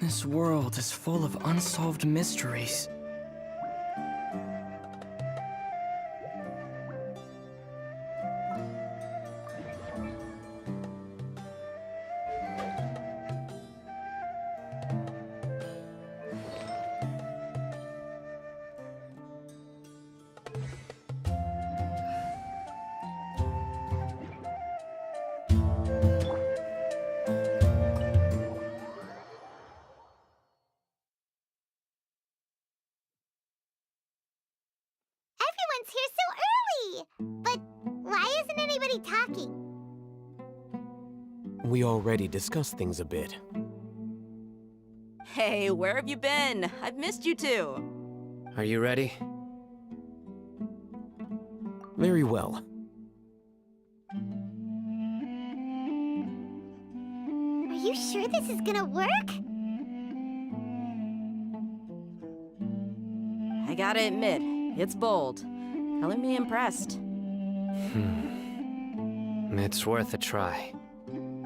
This world is full of unsolved mysteries. Everyone's here so early! But why isn't anybody talking? We already discussed things a bit. Hey, where have you been? I've missed you too. Are you ready? Very well. Are you sure this is gonna work? I gotta admit, it's bold. Color me impressed. It's worth a try.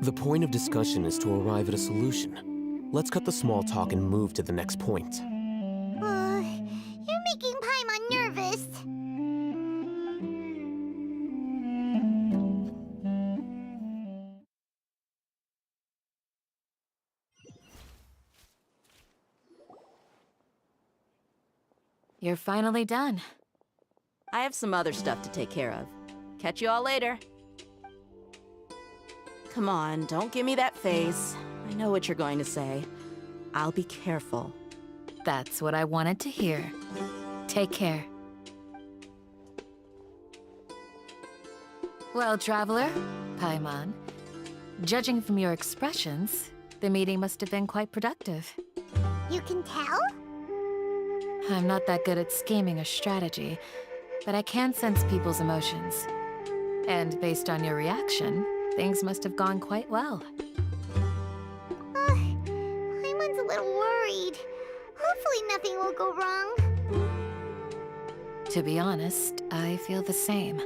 The point of discussion is to arrive at a solution. Let's cut the small talk and move to the next point. You're making Paimon nervous. You're finally done. I have some other stuff to take care of. Catch you all later. Come on, don't give me that face. I know what you're going to say. I'll be careful. That's what I wanted to hear. Take care. Well, Traveler, Paimon, judging from your expressions, the meeting must have been quite productive. You can tell? I'm not that good at scheming or strategy, but I can sense people's emotions. And based on your reaction, things must have gone quite well. Paimon's a little worried. Hopefully nothing will go wrong. To be honest, I feel the same.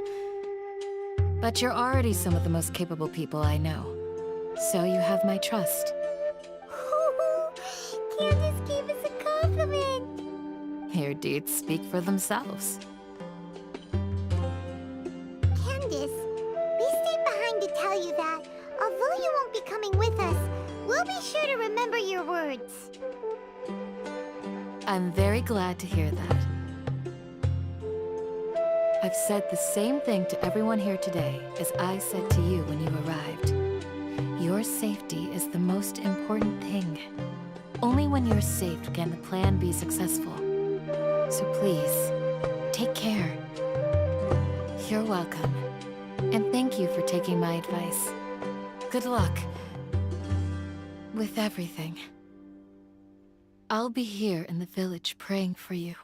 But you're already some of the most capable people I know. So you have my trust. Candace gave us a compliment. Your deeds speak for themselves. Candace, we stayed behind to tell you that, although you won't be coming with us, we'll be sure to remember your words. I'm very glad to hear that. I've said the same thing to everyone here today as I said to you when you arrived. Your safety is the most important thing. Only when you're safe can the plan be successful. So please, take care. You're welcome. And thank you for taking my advice. Good luck with everything. I'll be here in the village praying for you.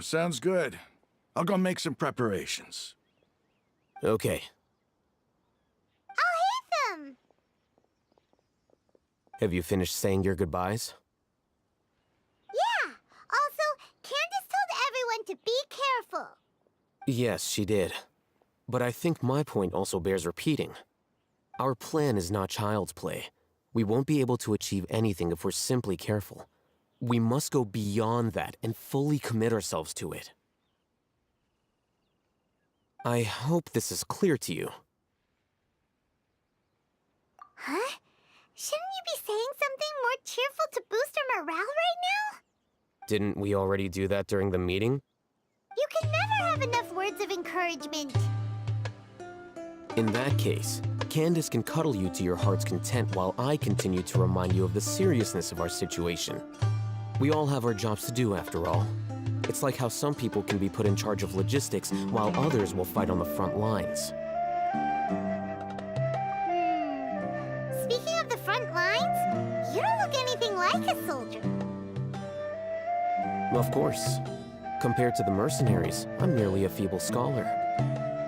Sounds good. I'll go make some preparations. Okay. I'll hit them! Have you finished saying your goodbyes? Yeah! Also, Candace told everyone to be careful. Yes, she did. But I think my point also bears repeating. Our plan is not child's play. We won't be able to achieve anything if we're simply careful. We must go beyond that and fully commit ourselves to it. I hope this is clear to you. Huh? Shouldn't you be saying something more cheerful to boost our morale right now? Didn't we already do that during the meeting? You can never have enough words of encouragement. In that case, Candace can cuddle you to your heart's content while I continue to remind you of the seriousness of our situation. We all have our jobs to do, after all. It's like how some people can be put in charge of logistics while others will fight on the front lines. Speaking of the front lines, you don't look anything like a soldier. Of course. Compared to the mercenaries, I'm merely a feeble scholar.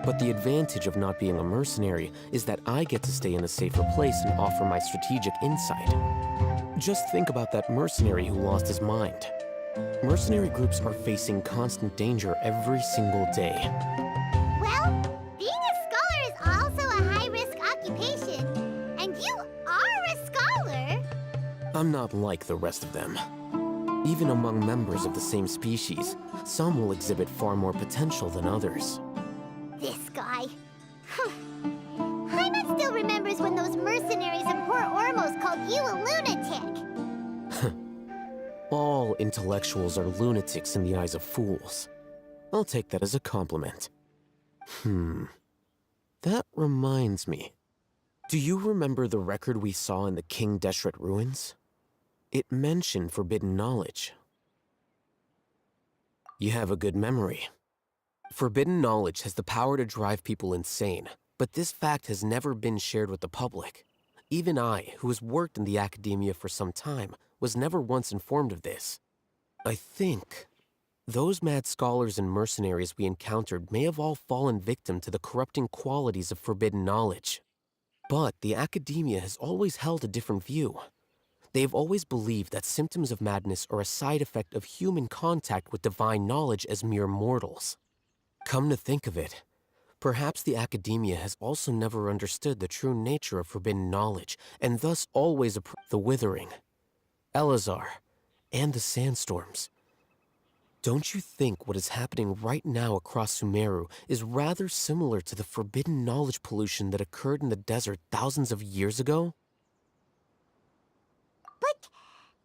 But the advantage of not being a mercenary is that I get to stay in a safer place and offer my strategic insight. Just think about that mercenary who lost his mind. Mercenary groups are facing constant danger every single day. Well, being a scholar is also a high-risk occupation. And you are a scholar! I'm not like the rest of them. Even among members of the same species, some will exhibit far more potential than others. This guy. Hyman still remembers when those mercenaries in Port Ormos called you a lunatic. All intellectuals are lunatics in the eyes of fools. I'll take that as a compliment. That reminds me. Do you remember the record we saw in the King Deshret ruins? It mentioned forbidden knowledge. You have a good memory. Forbidden knowledge has the power to drive people insane, but this fact has never been shared with the public. Even I, who has worked in the academia for some time, was never once informed of this. I think those mad scholars and mercenaries we encountered may have all fallen victim to the corrupting qualities of forbidden knowledge. But the academia has always held a different view. They have always believed that symptoms of madness are a side effect of human contact with divine knowledge as mere mortals. Come to think of it, perhaps the academia has also never understood the true nature of forbidden knowledge, and thus always the withering, Elazar, and the sandstorms. Don't you think what is happening right now across Sumeru is rather similar to the forbidden knowledge pollution that occurred in the desert thousands of years ago? But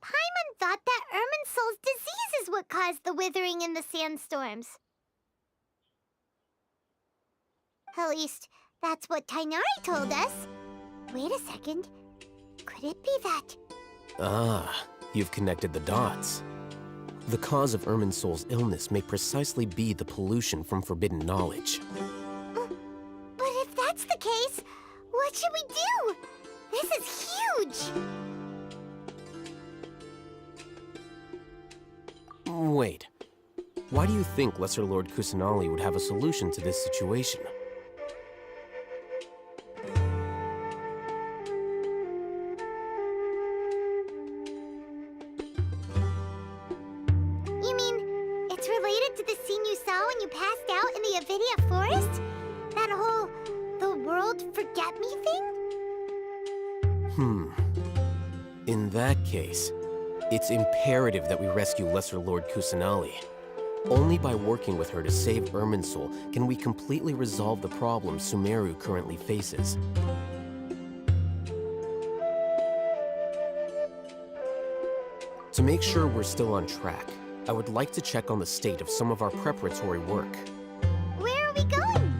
Paimon thought that Irminsul's disease is what caused the withering in the sandstorms. At least, that's what Tainari told us. Wait a second. Could it be that? Ah, you've connected the dots. The cause of Irminsul's illness may precisely be the pollution from forbidden knowledge. But if that's the case, what should we do? This is huge! Wait. Why do you think Lesser Lord Kusanali would have a solution to this situation? You mean, it's related to the scene you saw when you passed out in the Avidia forest? That whole, the world forget me thing? In that case, it's imperative that we rescue Lesser Lord Kusanali. Only by working with her to save Irminsul can we completely resolve the problems Sumeru currently faces. To make sure we're still on track, I would like to check on the state of some of our preparatory work. Where are we going?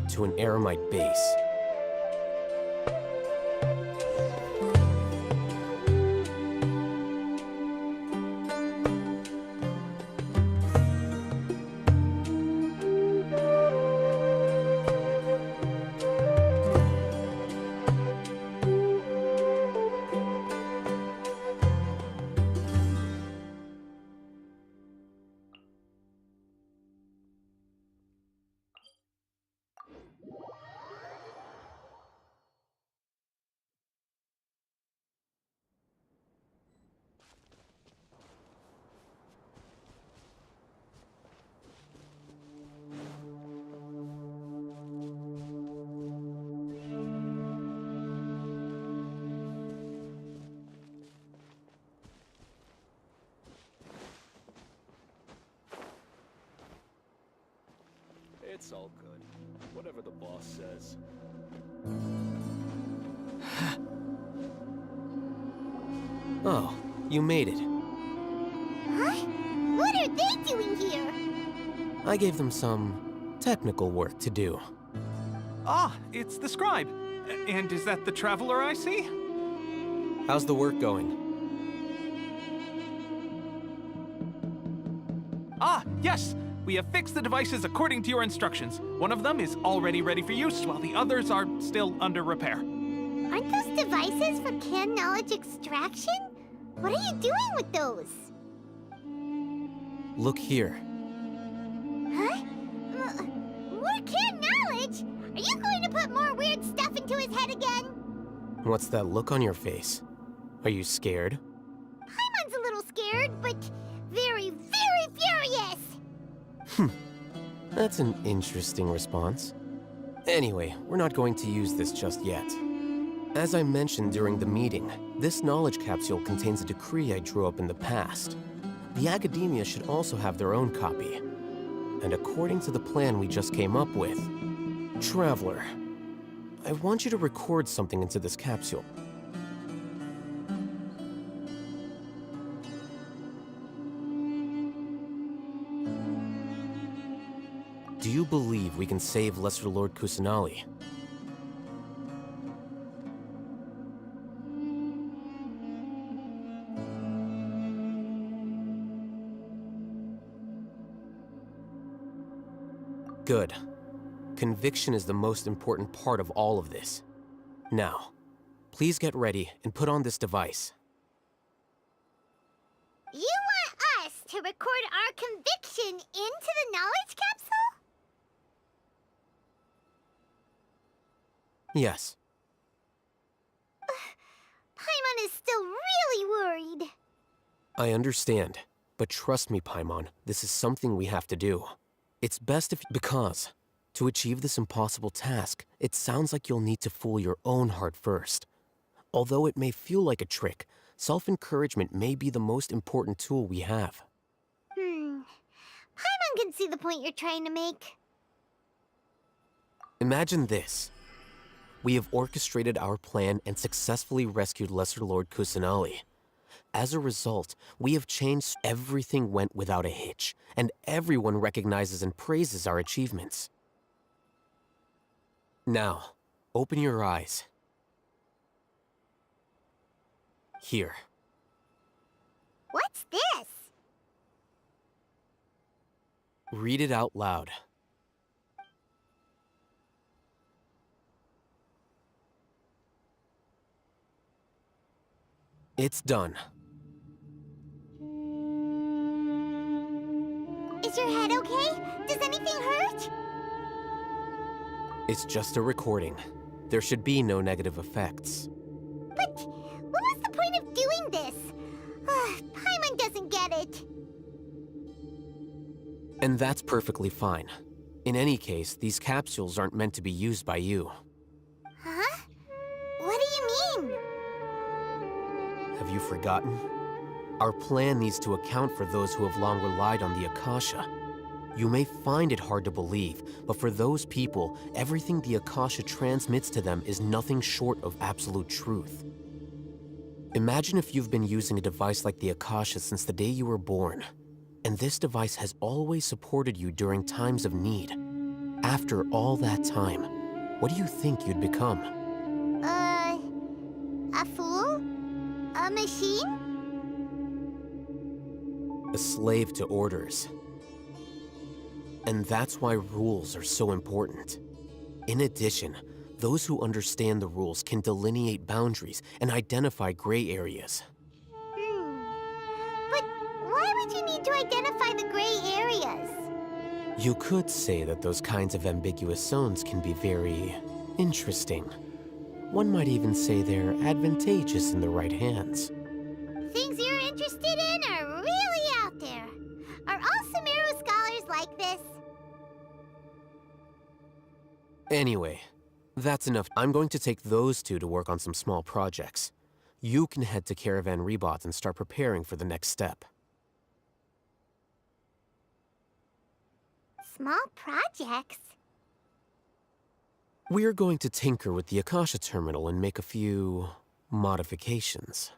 To an Eremite base. It's all good. Whatever the boss says. Oh, you made it. Huh? What are they doing here? I gave them some technical work to do. Ah, it's the scribe. And is that the traveler I see? How's the work going? Ah, yes! We have fixed the devices according to your instructions. One of them is already ready for use, while the others are still under repair. Aren't those devices for canned knowledge extraction? What are you doing with those? Look here. Huh? More can knowledge? Are you going to put more weird stuff into his head again? What's that look on your face? Are you scared? Paimon's a little scared, but very, very furious! That's an interesting response. Anyway, we're not going to use this just yet. As I mentioned during the meeting, this knowledge capsule contains a decree I drew up in the past. The academia should also have their own copy. And according to the plan we just came up with, Traveler, I want you to record something into this capsule. Do you believe we can save Lesser Lord Kusanali? Good. Conviction is the most important part of all of this. Now, please get ready and put on this device. You want us to record our conviction into the knowledge capsule? Yes. Paimon is still really worried. I understand, but trust me, Paimon, this is something we have to do. It's best if— because to achieve this impossible task, it sounds like you'll need to fool your own heart first. Although it may feel like a trick, self-encouragement may be the most important tool we have. Paimon can see the point you're trying to make. Imagine this. We have orchestrated our plan and successfully rescued Lesser Lord Kusanali. As a result, we have changed— everything went without a hitch, and everyone recognizes and praises our achievements. Now, open your eyes. Here. What's this? Read it out loud. It's done. Is your head okay? Does anything hurt? It's just a recording. There should be no negative effects. But what was the point of doing this? Paimon doesn't get it. And that's perfectly fine. In any case, these capsules aren't meant to be used by you. Huh? What do you mean? Have you forgotten? Our plan needs to account for those who have long relied on the Akasha. You may find it hard to believe, but for those people, everything the Akasha transmits to them is nothing short of absolute truth. Imagine if you've been using a device like the Akasha since the day you were born, and this device has always supported you during times of need. After all that time, what do you think you'd become? A fool? A machine? A slave to orders. And that's why rules are so important. In addition, those who understand the rules can delineate boundaries and identify gray areas. But why would you need to identify the gray areas? You could say that those kinds of ambiguous zones can be very interesting. One might even say they're advantageous in the right hands. Things you're interested in are really out there. Are all Sumeru scholars like this? Anyway, that's enough. I'm going to take those two to work on some small projects. You can head to Caravan Rebot and start preparing for the next step. Small projects? We're going to tinker with the Akasha terminal and make a few modifications.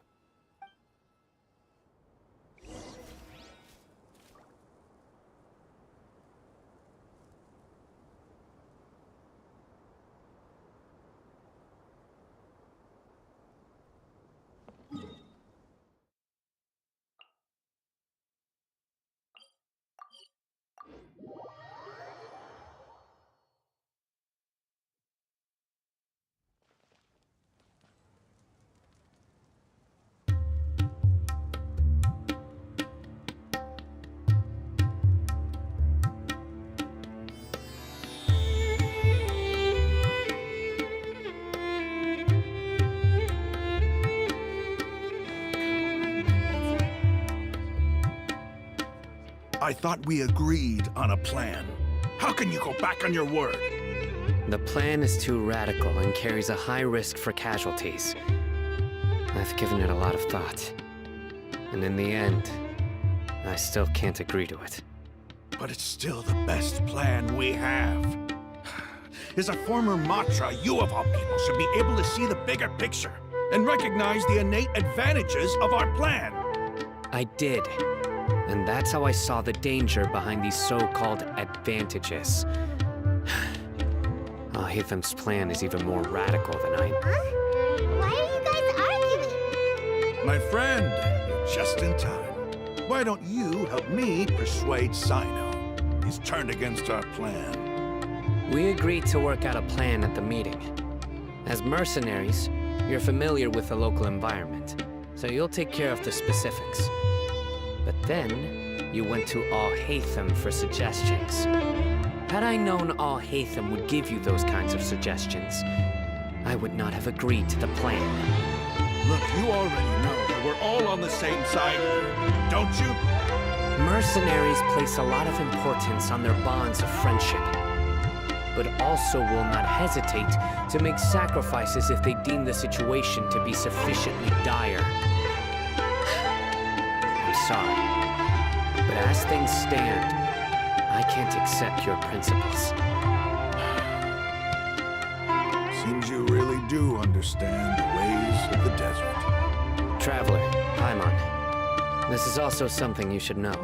I thought we agreed on a plan. How can you go back on your word? The plan is too radical and carries a high risk for casualties. I've given it a lot of thought. And in the end, I still can't agree to it. But it's still the best plan we have. As a former Matra, you of all people should be able to see the bigger picture and recognize the innate advantages of our plan. I did. And that's how I saw the danger behind these so-called advantages. Al-Haytham's plan is even more radical than I... Huh? Why are you guys arguing? My friend, you're just in time. Why don't you help me persuade Sino? He's turned against our plan. We agreed to work out a plan at the meeting. As mercenaries, you're familiar with the local environment, so you'll take care of the specifics. But then, you went to Al-Haytham for suggestions. Had I known Al-Haytham would give you those kinds of suggestions, I would not have agreed to the plan. Look, you already know that we're all on the same side here, don't you? Mercenaries place a lot of importance on their bonds of friendship, but also will not hesitate to make sacrifices if they deem the situation to be sufficiently dire. I'm sorry, but as things stand, I can't accept your principles. Seems you really do understand the ways of the desert. Traveler, Paimon, this is also something you should know.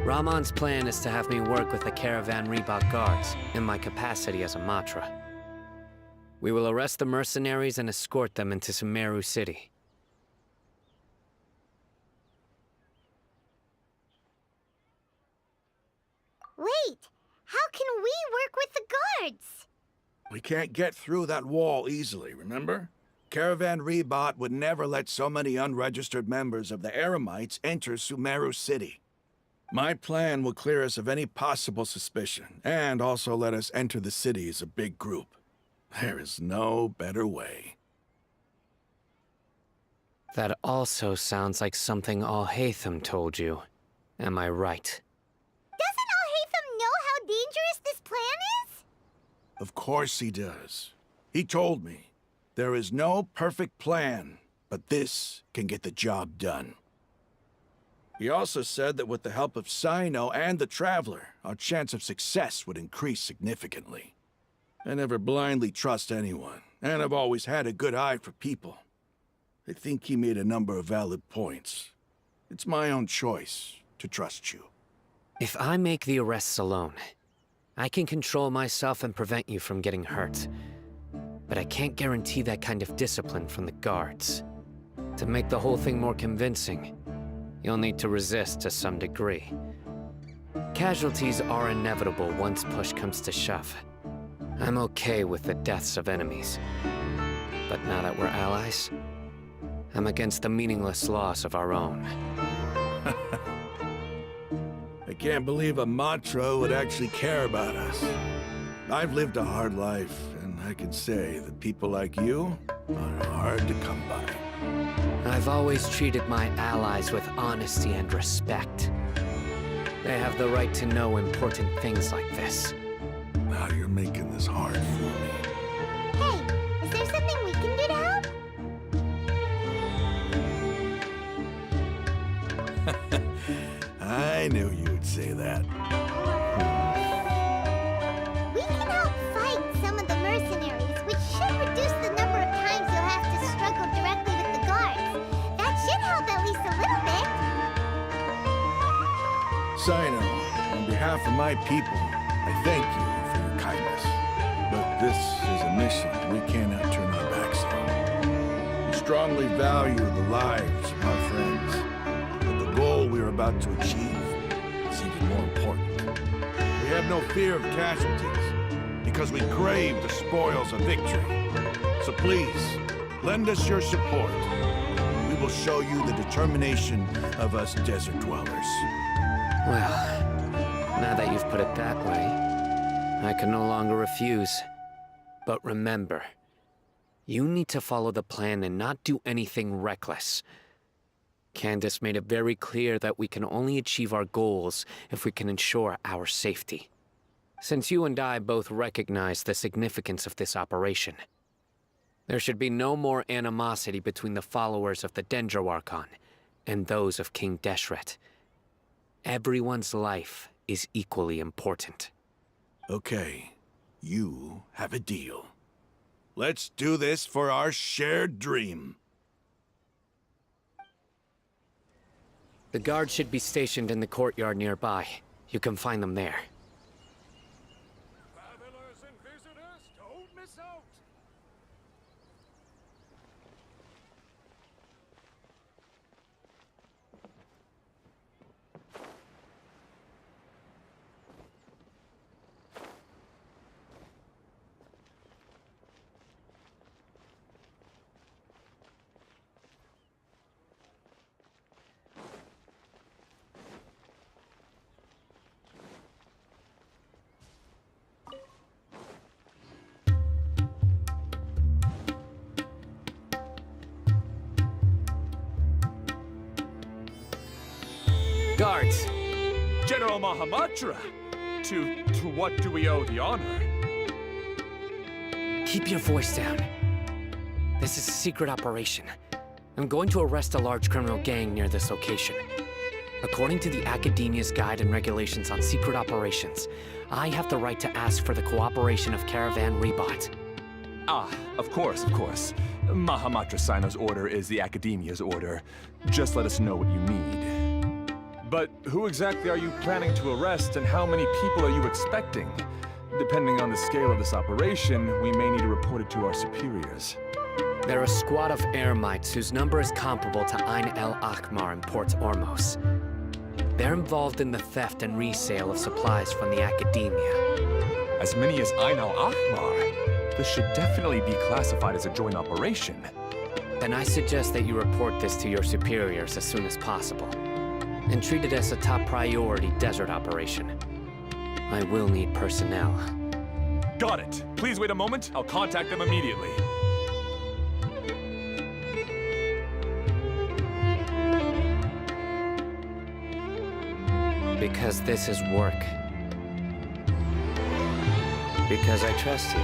Rahman's plan is to have me work with the Caravan Reebok guards in my capacity as a Matra. We will arrest the mercenaries and escort them into Sumeru City. Wait, how can we work with the guards? We can't get through that wall easily, remember? Caravan Reebok would never let so many unregistered members of the Eremites enter Sumeru City. My plan will clear us of any possible suspicion, and also let us enter the city as a big group. There is no better way. That also sounds like something Al-Haytham told you. Am I right? Doesn't Al-Haytham know how dangerous this plan is? Of course he does. He told me, there is no perfect plan, but this can get the job done. He also said that with the help of Sino and the Traveler, our chance of success would increase significantly. I never blindly trust anyone, and I've always had a good eye for people. I think he made a number of valid points. It's my own choice to trust you. If I make the arrests alone, I can control myself and prevent you from getting hurt. But I can't guarantee that kind of discipline from the guards. To make the whole thing more convincing, you'll need to resist to some degree. Casualties are inevitable once push comes to shove. I'm okay with the deaths of enemies. But now that we're allies, I'm against the meaningless loss of our own. I can't believe a Matra would actually care about us. I've lived a hard life, and I can say that people like you are hard to come by. I've always treated my allies with honesty and respect. They have the right to know important things like this. Now you're making this hard for me. Hey, is there something we can do to help? I knew you'd say that. We can help fight some of the mercenaries, which should reduce the number of times you'll have to struggle directly with the guards. That should help at least a little bit. Sino, on behalf of my people, I thank you for your kindness. But this is a mission we cannot turn our backs on. We strongly value the lives of our friends, but the goal we are about to achieve is even more important. We have no fear of casualties, because we crave the spoils of victory. So please, lend us your support. We will show you the determination of us desert dwellers. Well, now that you've put it that way, I can no longer refuse. But remember, you need to follow the plan and not do anything reckless. Candace made it very clear that we can only achieve our goals if we can ensure our safety. Since you and I both recognize the significance of this operation, there should be no more animosity between the followers of the Dendro Archon and those of King Deshret. Everyone's life is equally important. Okay, you have a deal. Let's do this for our shared dream. The guards should be stationed in the courtyard nearby. You can find them there. Travelers and visitors, don't miss out! Guards! General Mahamatra! To what do we owe the honor? Keep your voice down. This is a secret operation. I'm going to arrest a large criminal gang near this location. According to the Academia's Guide and Regulations on Secret Operations, I have the right to ask for the cooperation of Caravan Rebot. Ah, of course, of course. Mahamatra Sino's order is the Academia's order. Just let us know what you need. But who exactly are you planning to arrest, and how many people are you expecting? Depending on the scale of this operation, we may need to report it to our superiors. They're a squad of Eremites whose number is comparable to Ain el Akmar in Port Ormos. They're involved in the theft and resale of supplies from the Academia. As many as Ain al-Ahmar? This should definitely be classified as a joint operation. Then I suggest that you report this to your superiors as soon as possible, and treat it as a top priority desert operation. I will need personnel. Got it. Please wait a moment. I'll contact them immediately. Because this is work. Because I trust you.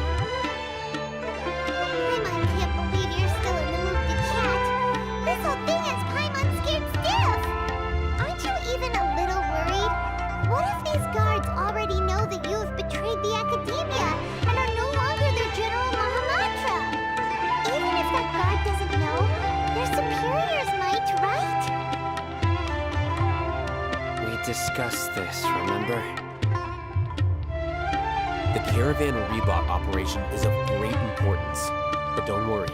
Paimon can't believe you're still in the mood to chat. This whole thing has Paimon scared stiff. Aren't you even a little worried? What if these guards already know that you have betrayed the Academia and are no longer their General Mahamatra? Even if that guard doesn't know, their superiors might, right? We discussed this, remember? The Caravan Rebot operation is of great importance. But don't worry,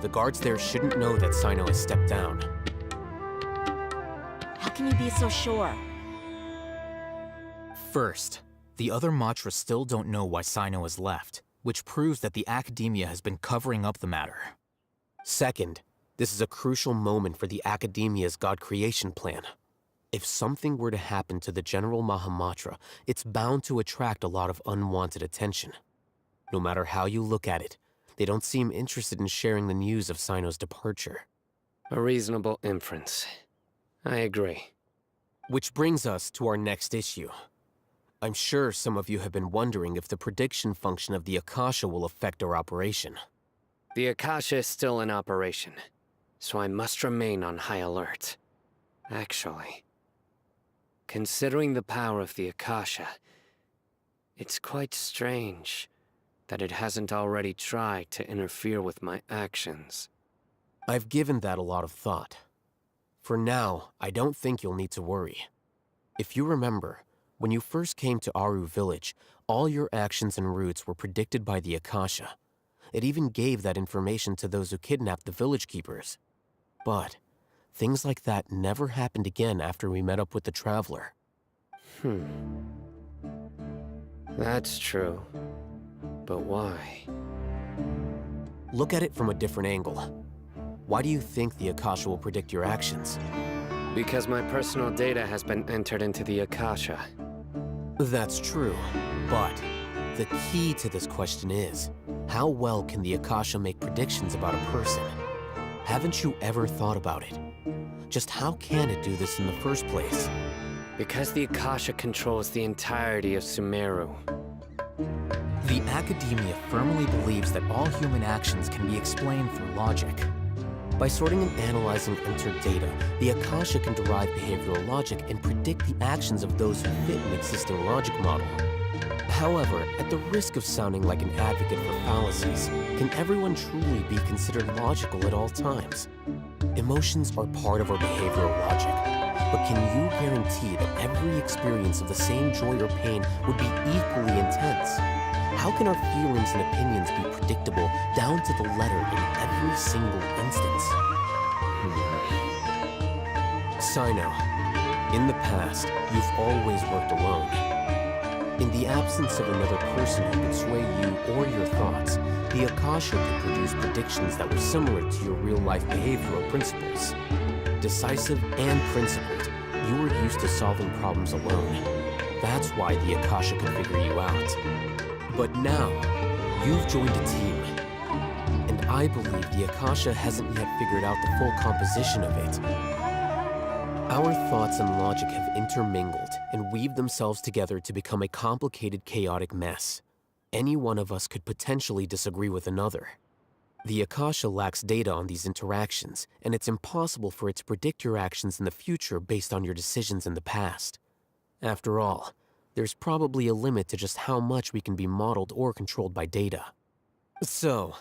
the guards there shouldn't know that Sino has stepped down. How can you be so sure? First, the other Matra still don't know why Sino has left, which proves that the Academia has been covering up the matter. Second, this is a crucial moment for the Academia's God creation plan. If something were to happen to the General Mahamatra, it's bound to attract a lot of unwanted attention. No matter how you look at it, they don't seem interested in sharing the news of Sino's departure. A reasonable inference. I agree. Which brings us to our next issue. I'm sure some of you have been wondering if the prediction function of the Akasha will affect our operation. The Akasha is still in operation, so I must remain on high alert. Actually, considering the power of the Akasha, it's quite strange that it hasn't already tried to interfere with my actions. I've given that a lot of thought. For now, I don't think you'll need to worry. If you remember, when you first came to Aru Village, all your actions and routes were predicted by the Akasha. It even gave that information to those who kidnapped the village keepers. But things like that never happened again after we met up with the Traveler. That's true. But why? Look at it from a different angle. Why do you think the Akasha will predict your actions? Because my personal data has been entered into the Akasha. That's true, but the key to this question is, how well can the Akasha make predictions about a person? Haven't you ever thought about it? Just how can it do this in the first place? Because the Akasha controls the entirety of Sumeru. The Academia firmly believes that all human actions can be explained through logic. By sorting and analyzing entered data, the Akasha can derive behavioral logic and predict the actions of those who fit an existing logic model. However, at the risk of sounding like an advocate for fallacies, can everyone truly be considered logical at all times? Emotions are part of our behavioral logic, but can you guarantee that every experience of the same joy or pain would be equally intense? How can our feelings and opinions be predictable down to the letter in every single instance? Sino, in the past, you've always worked alone. In the absence of another person who could sway you or your thoughts, the Akasha could produce predictions that were similar to your real-life behavioral principles. Decisive and principled, you were used to solving problems alone. That's why the Akasha could figure you out. But now, you've joined a team. And I believe the Akasha hasn't yet figured out the full composition of it. Our thoughts and logic have intermingled and weaved themselves together to become a complicated, chaotic mess. Any one of us could potentially disagree with another. The Akasha lacks data on these interactions, and it's impossible for it to predict your actions in the future based on your decisions in the past. After all, there's probably a limit to just how much we can be modeled or controlled by data. So,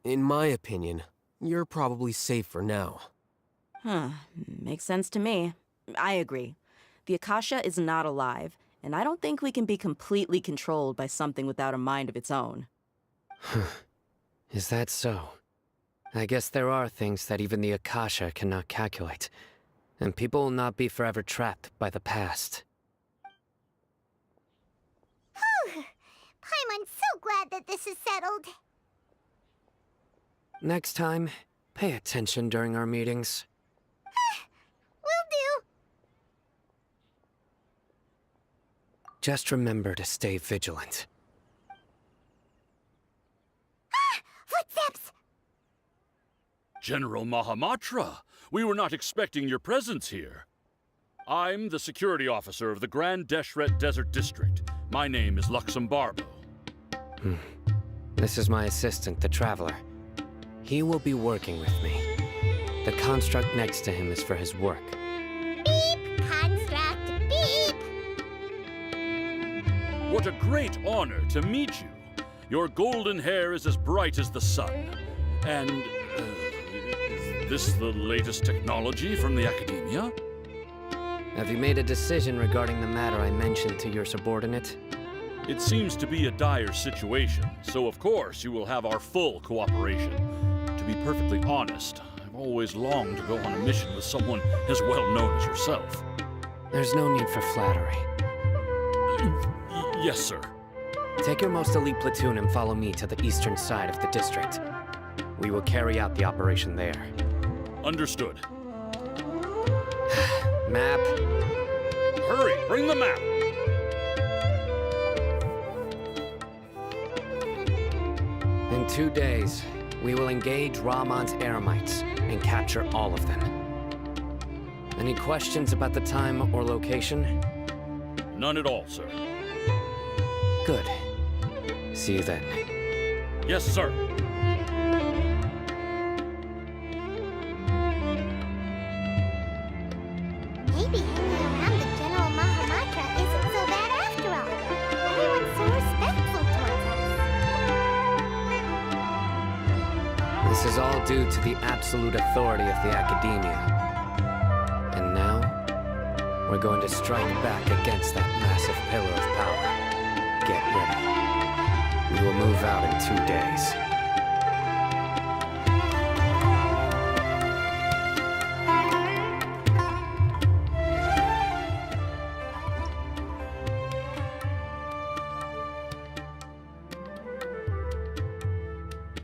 in my opinion, you're probably safe for now. Makes sense to me. I agree. The Akasha is not alive, and I don't think we can be completely controlled by something without a mind of its own. Is that so? I guess there are things that even the Akasha cannot calculate, and people will not be forever trapped by the past. Paimon's so glad that this is settled. Next time, pay attention during our meetings. Will do. Just remember to stay vigilant. Footsteps! General Mahamatra, we were not expecting your presence here. I'm the security officer of the Grand Deshret Desert District. My name is Luxembarbo. This is my assistant, the Traveler. He will be working with me. The construct next to him is for his work. Beep! Construct! Beep! What a great honor to meet you. Your golden hair is as bright as the sun. And, is this the latest technology from the Academia? Have you made a decision regarding the matter I mentioned to your subordinate? It seems to be a dire situation, so of course you will have our full cooperation. To be perfectly honest, I've always longed to go on a mission with someone as well known as yourself. There's no need for flattery. Yes, sir. Take your most elite platoon and follow me to the eastern side of the district. We will carry out the operation there. Understood. Map. Hurry, bring the map! In 2 days, we will engage Rahman's Eremites and capture all of them. Any questions about the time or location? None at all, sir. Good. See you then. Yes, sir. Maybe hanging around the General Mahamatra isn't so bad after all. Everyone's so respectful towards us. This is all due to the absolute authority of the Academia. And now, we're going to strike back against that massive pillar of power. Get ready. We will move out in 2 days.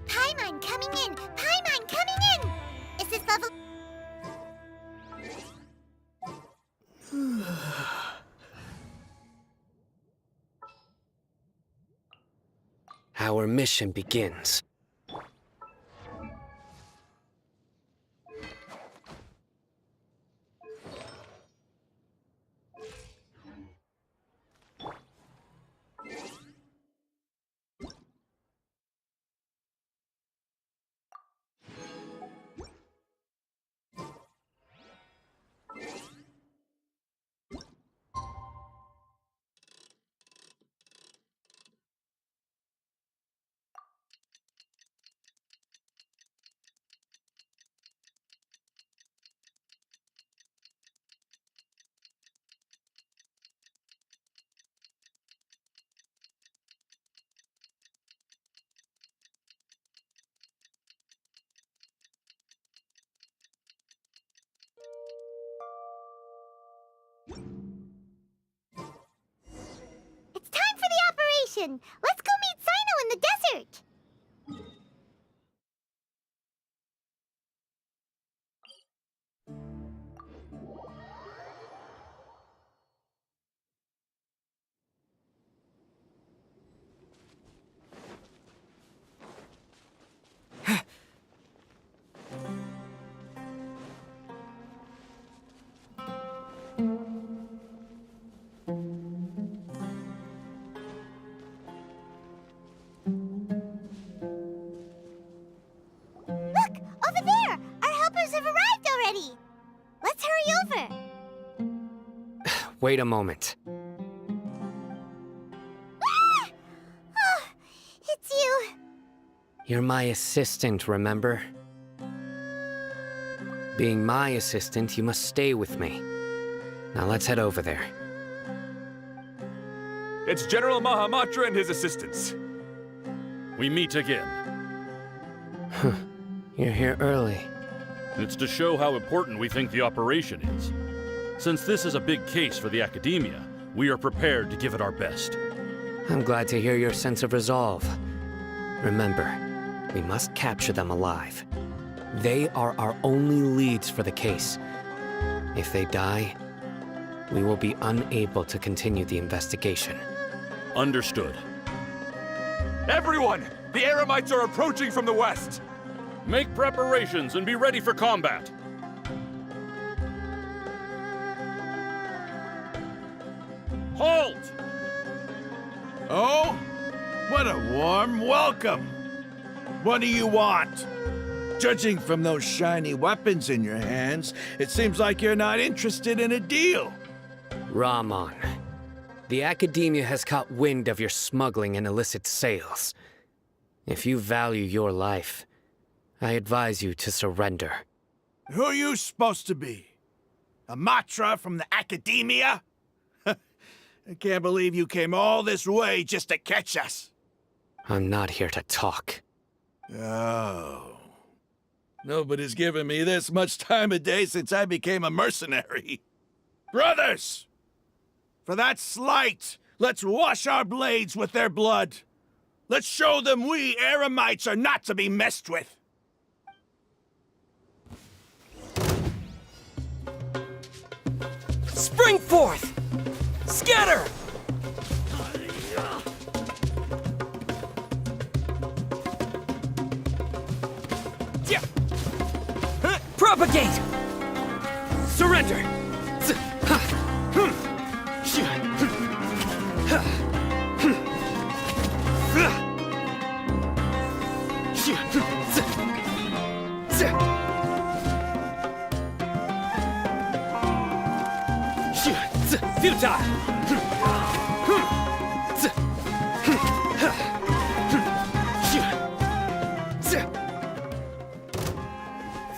Paimon coming in! Paimon coming in! Is this level... Our mission begins. It's time for the operation! Let's go meet Sino in the desert! Look! Over there! Our helpers have arrived already! Let's hurry over! Wait a moment. Ah! Oh, it's you! You're my assistant, remember? Being my assistant, you must stay with me. Now let's head over there. It's General Mahamatra and his assistants. We meet again. You're here early. It's to show how important we think the operation is. Since this is a big case for the Academia, we are prepared to give it our best. I'm glad to hear your sense of resolve. Remember, we must capture them alive. They are our only leads for the case. If they die, we will be unable to continue the investigation. Understood. Everyone! The Eremites are approaching from the west! Make preparations and be ready for combat. Halt! Oh? What a warm welcome! What do you want? Judging from those shiny weapons in your hands, it seems like you're not interested in a deal. Rahman, the Academia has caught wind of your smuggling and illicit sales. If you value your life, I advise you to surrender. Who are you supposed to be? A Matra from the Academia? I can't believe you came all this way just to catch us. I'm not here to talk. Oh. Nobody's given me this much time of day since I became a mercenary. Brothers! For that slight, let's wash our blades with their blood. Let's show them we Eremites are not to be messed with. Spring forth! Scatter! Propagate! Surrender!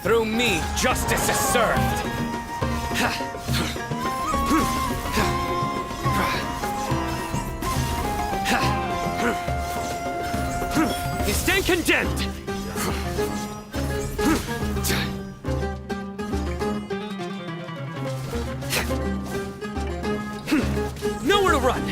Through me, justice is served. You stand condemned. Nowhere to run.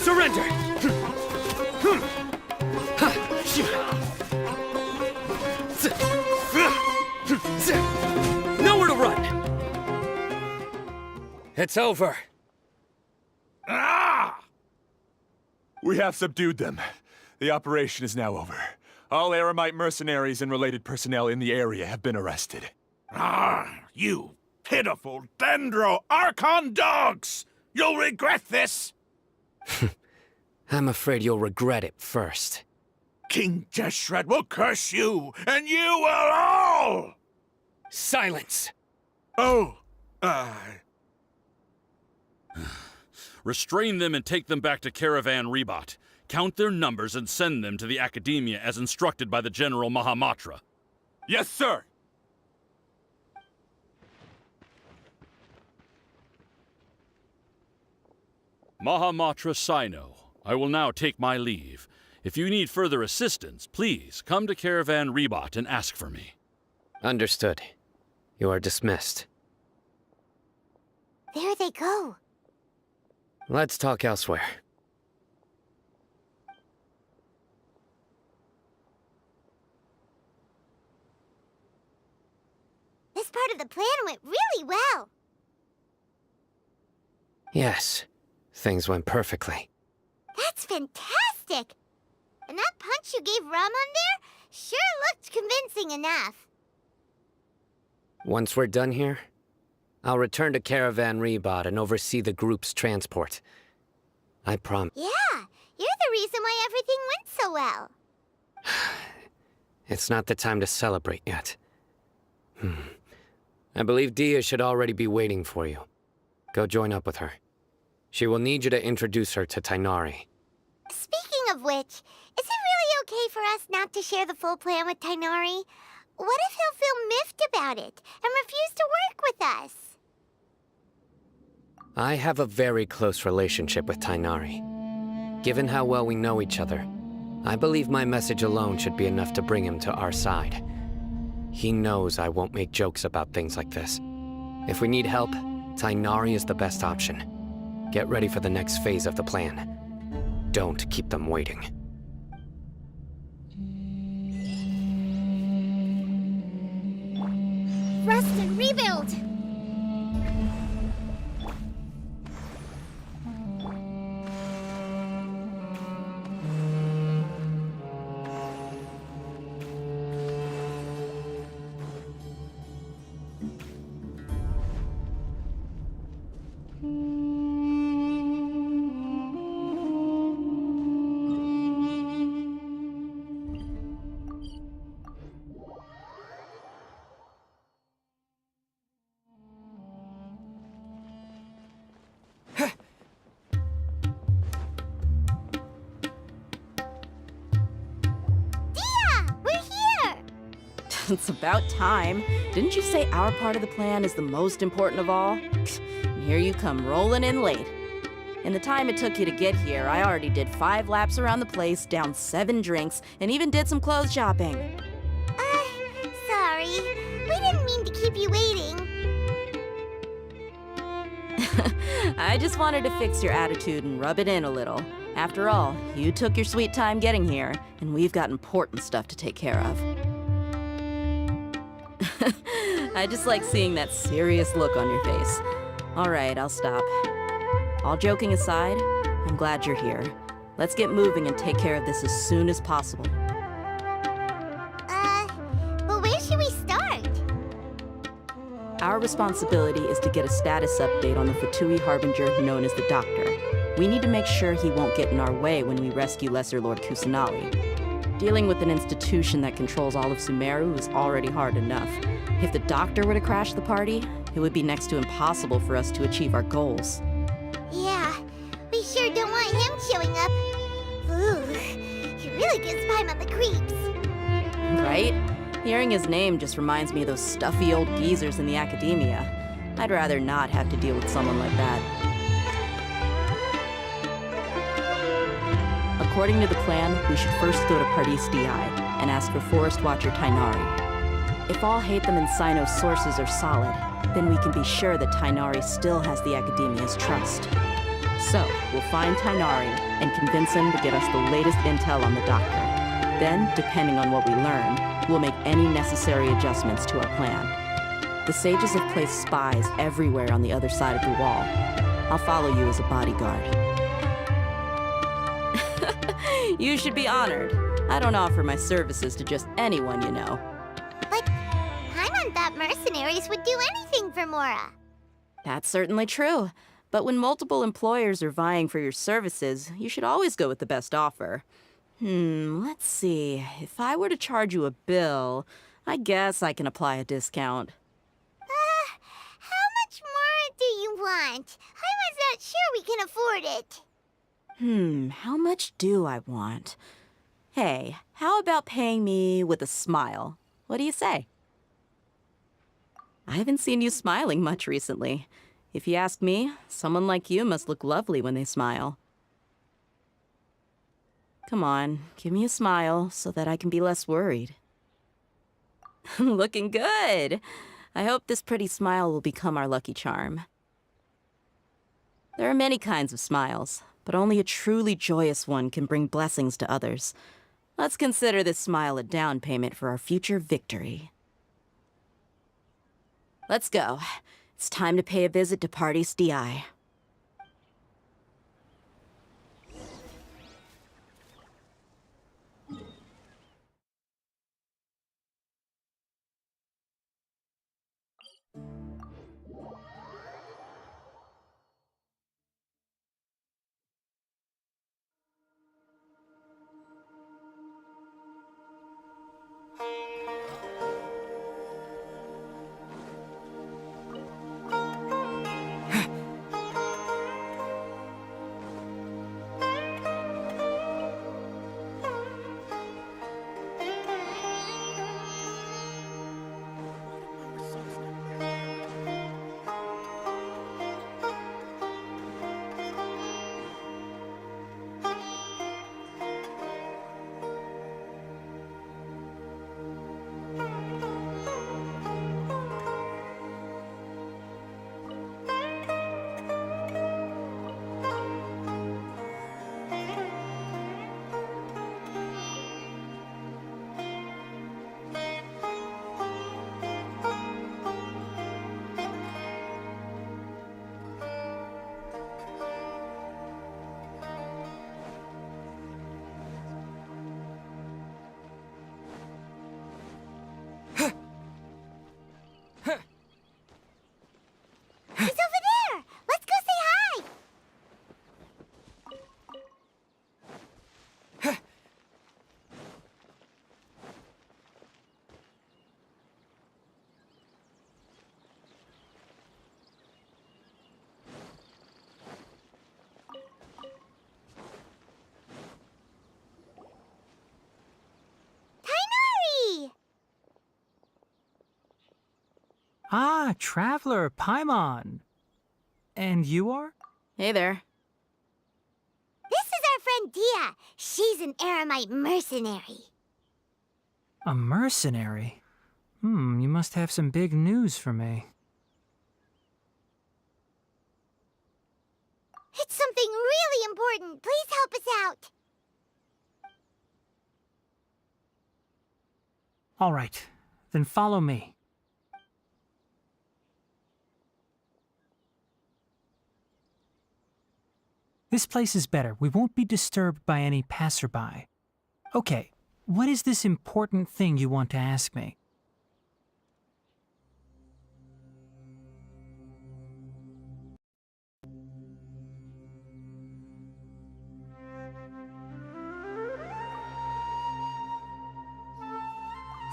Surrender! Nowhere to run! It's over. Ah! We have subdued them. The operation is now over. All Eremite mercenaries and related personnel in the area have been arrested. Ah, you pitiful Dendro-Archon dogs! You'll regret this! I'm afraid you'll regret it first. King Jeshred will curse you, and you will all! Silence! Oh, Restrain them and take them back to Caravan Rebot. Count their numbers and send them to the Academia as instructed by the General Mahamatra. Yes, sir! Mahamatra Sino, I will now take my leave. If you need further assistance, please come to Caravan Rebot and ask for me. Understood. You are dismissed. There they go. Let's talk elsewhere. This part of the plan went really well. Yes, things went perfectly. That's fantastic! And that punch you gave Rum on there sure looked convincing enough. Once we're done here, I'll return to Caravan Rebot and oversee the group's transport. I promise. Yeah, you're the reason why everything went so well. It's not the time to celebrate yet. I believe Dia should already be waiting for you. Go join up with her. She will need you to introduce her to Tainari. Speaking of which, is it really okay for us not to share the full plan with Tainari? What if he'll feel miffed about it and refuse to work with us? I have a very close relationship with Tainari. Given how well we know each other, I believe my message alone should be enough to bring him to our side. He knows I won't make jokes about things like this. If we need help, Tainari is the best option. Get ready for the next phase of the plan. Don't keep them waiting. Rest and rebuild! It's about time. Didn't you say our part of the plan is the most important of all? And here you come rolling in late. In the time it took you to get here, I already did 5 laps around the place, downed 7 drinks, and even did some clothes shopping. Sorry. We didn't mean to keep you waiting. I just wanted to fix your attitude and rub it in a little. After all, you took your sweet time getting here, and we've got important stuff to take care of. I just like seeing that serious look on your face. All right, I'll stop. All joking aside, I'm glad you're here. Let's get moving and take care of this as soon as possible. But where should we start? Our responsibility is to get a status update on the Fatui Harbinger known as the Doctor. We need to make sure he won't get in our way when we rescue Lesser Lord Kusanali. Dealing with an institution that controls all of Sumeru is already hard enough. If the Doctor were to crash the party, it would be next to impossible for us to achieve our goals. Yeah, we sure don't want him showing up. Ooh, he really gives Paim on the creeps. Right? Hearing his name just reminds me of those stuffy old geezers in the Academia. I'd rather not have to deal with someone like that. According to the plan, we should first go to Pardis Di and ask for Forest Watcher Tainari. If all Hatham and Sino's sources are solid, then we can be sure that Tainari still has the Academia's trust. So, we'll find Tainari and convince him to get us the latest intel on the Doctor. Then, depending on what we learn, we'll make any necessary adjustments to our plan. The sages have placed spies everywhere on the other side of the wall. I'll follow you as a bodyguard. You should be honored. I don't offer my services to just anyone you know. But Paimon thought mercenaries would do anything for Mora. That's certainly true. But when multiple employers are vying for your services, you should always go with the best offer. Let's see. If I were to charge you a bill, I guess I can apply a discount. How much more do you want? I was not sure we can afford it. How much do I want? Hey, how about paying me with a smile? What do you say? I haven't seen you smiling much recently. If you ask me, someone like you must look lovely when they smile. Come on, give me a smile so that I can be less worried. Looking good! I hope this pretty smile will become our lucky charm. There are many kinds of smiles, but only a truly joyous one can bring blessings to others. Let's consider this smile a down payment for our future victory. Let's go. It's time to pay a visit to Party's DI. He's over there! Let's go say hi! Tainari! Ah, Traveler, Paimon. And you are? Hey there. This is our friend Dia. She's an Aramite mercenary. A mercenary? You must have some big news for me. It's something really important. Please help us out. All right, then follow me. This place is better. We won't be disturbed by any passerby. Okay, what is this important thing you want to ask me?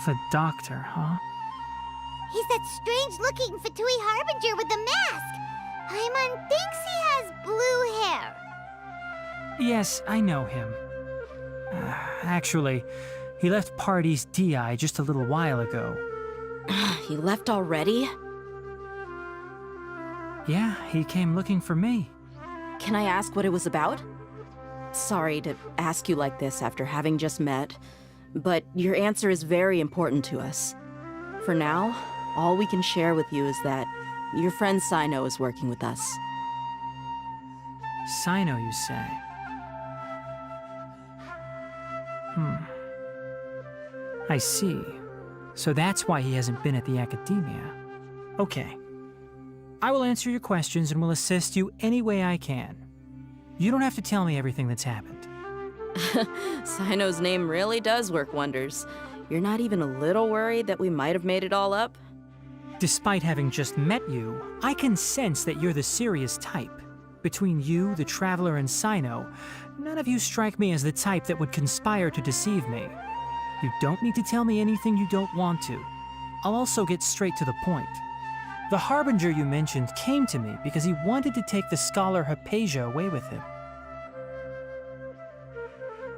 The doctor, huh? He's that strange-looking Fatui Harbinger with the mask. Paimon thinks he has blue hair. Yes, I know him. Actually, he left Party's DI just a little while ago. He left already? Yeah, he came looking for me. Can I ask what it was about? Sorry to ask you like this after having just met, but your answer is very important to us. For now, all we can share with you is that your friend Sino is working with us. Sino, you say? I see. So that's why he hasn't been at the academia. Okay. I will answer your questions and will assist you any way I can. You don't have to tell me everything that's happened. Sino's name really does work wonders. You're not even a little worried that we might have made it all up? Despite having just met you, I can sense that you're the serious type. Between you, the Traveler, and Sino, None of you strike me as the type that would conspire to deceive me. You don't need to tell me anything you don't want to. I'll also get straight to the point. The Harbinger you mentioned came to me because he wanted to take the scholar Hypatia away with him.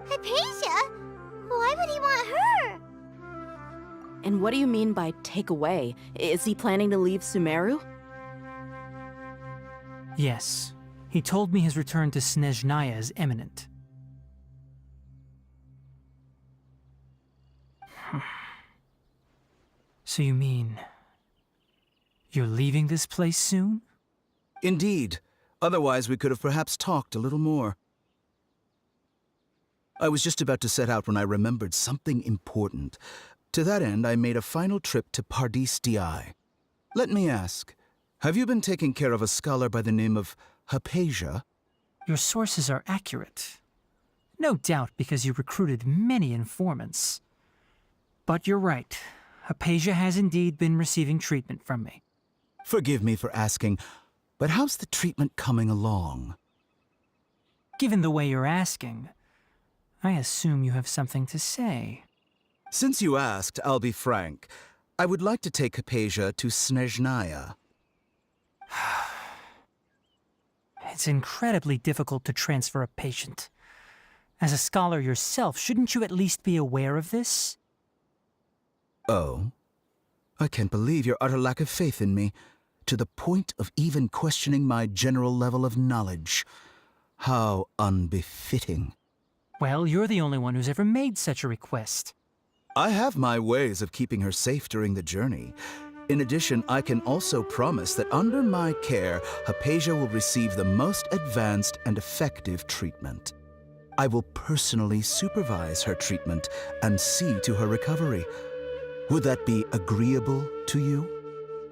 Hypatia? Why would he want her? And what do you mean by take away? Is he planning to leave Sumeru? Yes. He told me his return to Snezhnaya is imminent. So you mean... you're leaving this place soon? Indeed. Otherwise, we could have perhaps talked a little more. I was just about to set out when I remembered something important. To that end, I made a final trip to Pardis Di. Let me ask, have you been taking care of a scholar by the name of Hypatia? Your sources are accurate. No doubt because you recruited many informants. But you're right. Hypatia has indeed been receiving treatment from me. Forgive me for asking, but how's the treatment coming along? Given the way you're asking, I assume you have something to say. Since you asked, I'll be frank. I would like to take Hypatia to Snezhnaya. It's incredibly difficult to transfer a patient. As a scholar yourself, shouldn't you at least be aware of this? Oh? I can't believe your utter lack of faith in me, to the point of even questioning my general level of knowledge. How unbefitting. Well, you're the only one who's ever made such a request. I have my ways of keeping her safe during the journey. In addition, I can also promise that under my care, Hypatia will receive the most advanced and effective treatment. I will personally supervise her treatment and see to her recovery. Would that be agreeable to you?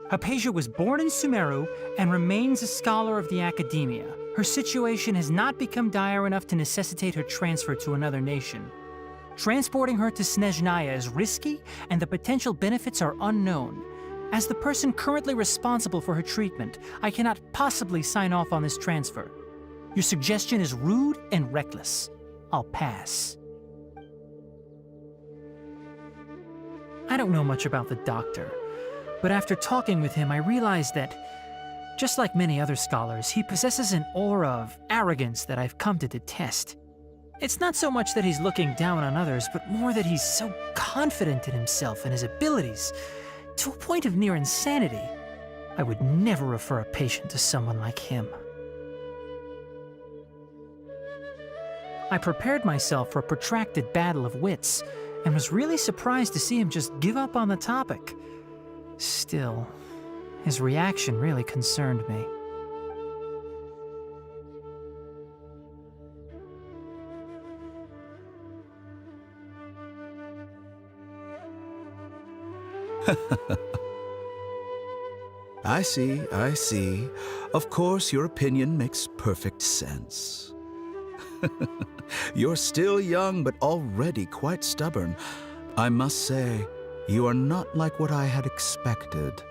Hypatia was born in Sumeru and remains a scholar of the Academia. Her situation has not become dire enough to necessitate her transfer to another nation. Transporting her to Snezhnaya is risky, and the potential benefits are unknown. As the person currently responsible for her treatment, I cannot possibly sign off on this transfer. Your suggestion is rude and reckless. I'll pass. I don't know much about the doctor, but after talking with him, I realized that, just like many other scholars, he possesses an aura of arrogance that I've come to detest. It's not so much that he's looking down on others, but more that he's so confident in himself and his abilities, to a point of near insanity. I would never refer a patient to someone like him. I prepared myself for a protracted battle of wits, and was really surprised to see him just give up on the topic. Still, his reaction really concerned me. I see. Of course, your opinion makes perfect sense. You're still young, but already quite stubborn. I must say, you are not like what I had expected.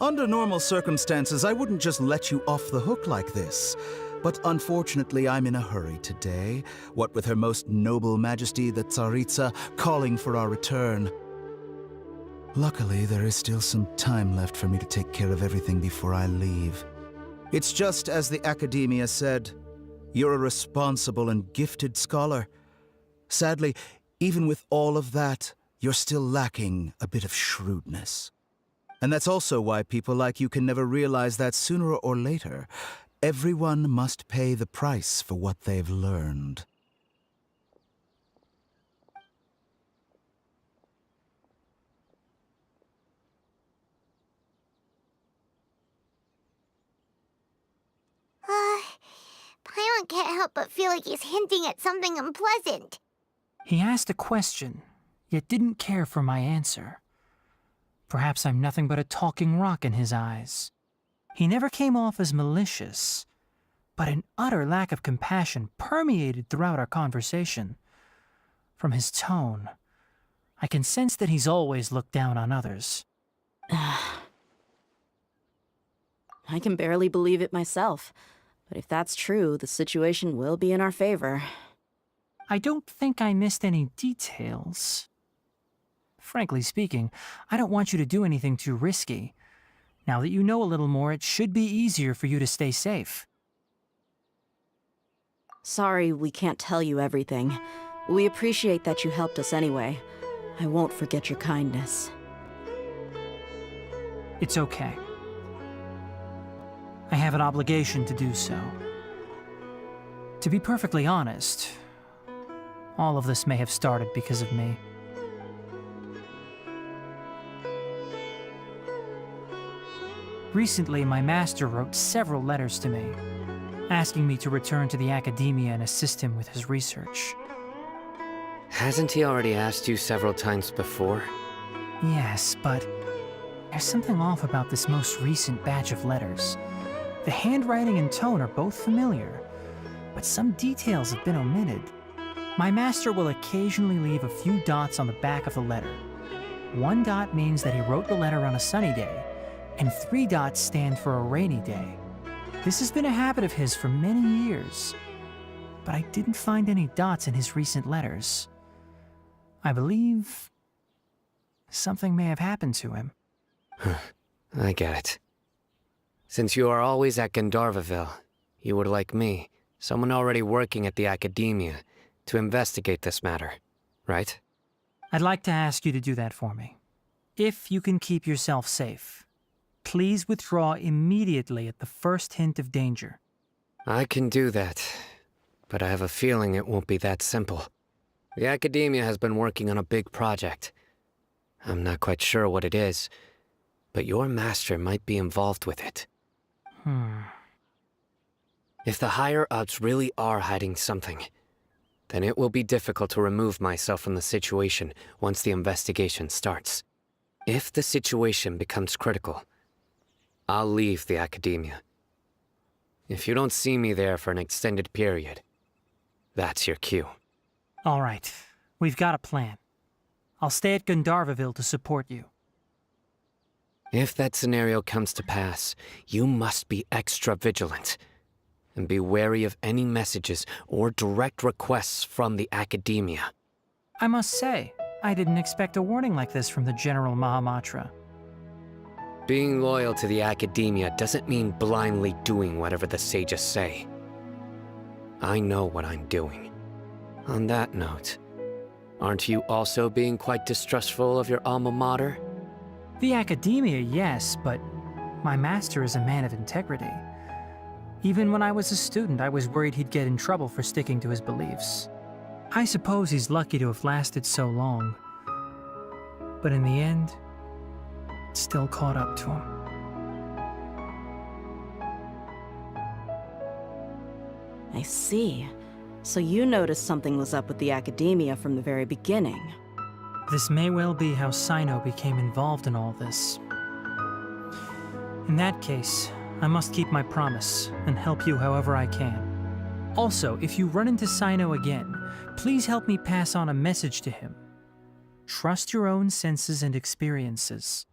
Under normal circumstances, I wouldn't just let you off the hook like this. But unfortunately, I'm in a hurry today, what with Her Most Noble Majesty the Tsaritsa calling for our return. Luckily, there is still some time left for me to take care of everything before I leave. It's just as the Academia said, you're a responsible and gifted scholar. Sadly, even with all of that, you're still lacking a bit of shrewdness. And that's also why people like you can never realize that sooner or later, everyone must pay the price for what they've learned. Paimon can't help but feel like he's hinting at something unpleasant. He asked a question, yet didn't care for my answer. Perhaps I'm nothing but a talking rock in his eyes. He never came off as malicious, but an utter lack of compassion permeated throughout our conversation. From his tone, I can sense that he's always looked down on others. I can barely believe it myself. But if that's true, the situation will be in our favor. I don't think I missed any details. Frankly speaking, I don't want you to do anything too risky. Now that you know a little more, it should be easier for you to stay safe. Sorry we can't tell you everything. We appreciate that you helped us anyway. I won't forget your kindness. It's okay. I have an obligation to do so. To be perfectly honest, all of this may have started because of me. Recently, my master wrote several letters to me, asking me to return to the academia and assist him with his research. Hasn't he already asked you several times before? Yes, but there's something off about this most recent batch of letters. The handwriting and tone are both familiar, but some details have been omitted. My master will occasionally leave a few dots on the back of the letter. 1 dot means that he wrote the letter on a sunny day, and 3 dots stand for a rainy day. This has been a habit of his for many years, but I didn't find any dots in his recent letters. I believe something may have happened to him. I get it. Since you are always at Gandharvaville, you would like me, someone already working at the academia, to investigate this matter, right? I'd like to ask you to do that for me. If you can keep yourself safe, please withdraw immediately at the first hint of danger. I can do that, but I have a feeling it won't be that simple. The academia has been working on a big project. I'm not quite sure what it is, but your master might be involved with it. If the higher-ups really are hiding something, then it will be difficult to remove myself from the situation once the investigation starts. If the situation becomes critical, I'll leave the academia. If you don't see me there for an extended period, that's your cue. All right, we've got a plan. I'll stay at Gandharvaville to support you. If that scenario comes to pass, you must be extra vigilant. And be wary of any messages or direct requests from the academia. I must say, I didn't expect a warning like this from the General Mahamatra. Being loyal to the academia doesn't mean blindly doing whatever the sages say. I know what I'm doing. On that note, aren't you also being quite distrustful of your alma mater? The academia, yes, but my master is a man of integrity. Even when I was a student, I was worried he'd get in trouble for sticking to his beliefs. I suppose he's lucky to have lasted so long. But in the end, it still caught up to him. I see. So you noticed something was up with the academia from the very beginning. This may well be how Sino became involved in all this. In that case, I must keep my promise and help you however I can. Also, if you run into Sino again, please help me pass on a message to him. Trust your own senses and experiences.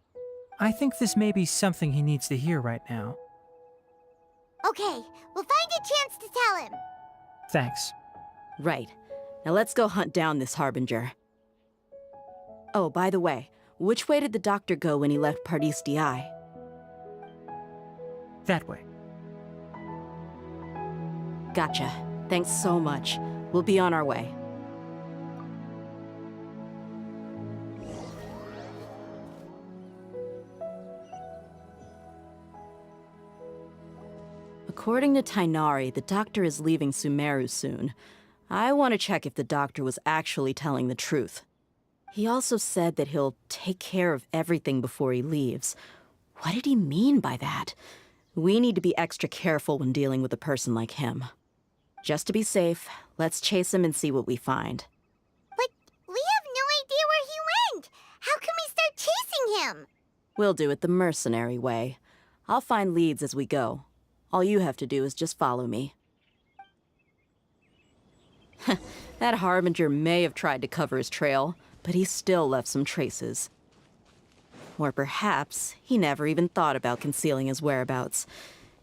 I think this may be something he needs to hear right now. Okay, we'll find a chance to tell him. Thanks. Right. Now let's go hunt down this Harbinger. Oh, by the way, which way did the doctor go when he left Pardis Di? That way. Gotcha. Thanks so much. We'll be on our way. According to Tainari, the doctor is leaving Sumeru soon. I want to check if the doctor was actually telling the truth. He also said that he'll take care of everything before he leaves. What did he mean by that? We need to be extra careful when dealing with a person like him. Just to be safe, let's chase him and see what we find. But we have no idea where he went! How can we start chasing him? We'll do it the mercenary way. I'll find leads as we go. All you have to do is just follow me. That Harbinger may have tried to cover his trail, but he still left some traces. Or perhaps he never even thought about concealing his whereabouts.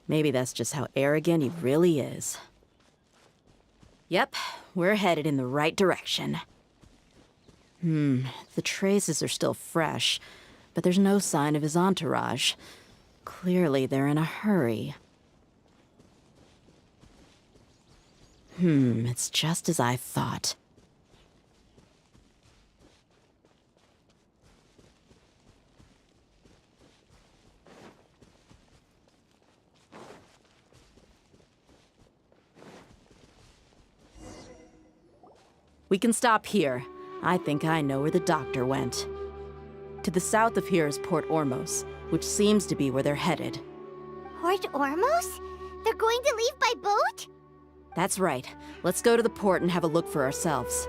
Maybe that's just how arrogant he really is. Yep, we're headed in the right direction. The traces are still fresh, but there's no sign of his entourage. Clearly, they're in a hurry. It's just as I thought. We can stop here. I think I know where the doctor went. To the south of here is Port Ormos, which seems to be where they're headed. Port Ormos? They're going to leave by boat? That's right. Let's go to the port and have a look for ourselves.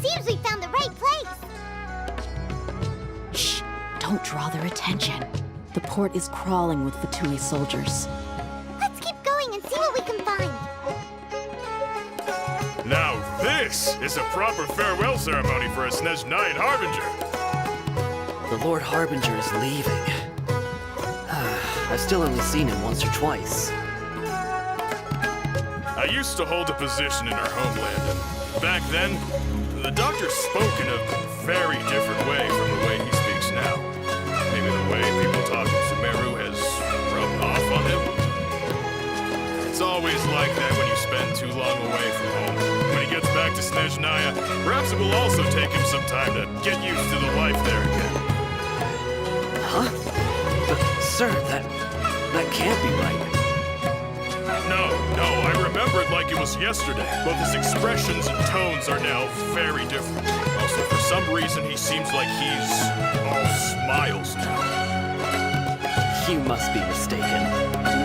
Seems we found the right place. Shh! Don't draw their attention. The port is crawling with Fatui soldiers. Let's keep going and see what we can find. Now this is a proper farewell ceremony for a Snezhnayan Harbinger. The Lord Harbinger is leaving. I've still only seen him once or twice. I used to hold a position in our homeland, and back then, the doctor spoke in a very different way from the way he speaks now. Maybe the way people talk in Sumeru has rubbed off on him. It's always like that when you spend too long away from home. When he gets back to Snezhnaya, perhaps it will also take him some time to get used to the life there again. Huh? But, sir, that can't be right. No, I remembered like it was yesterday, but his expressions and tones are now very different. Also, for some reason, he seems like he's all smiles now. You must be mistaken.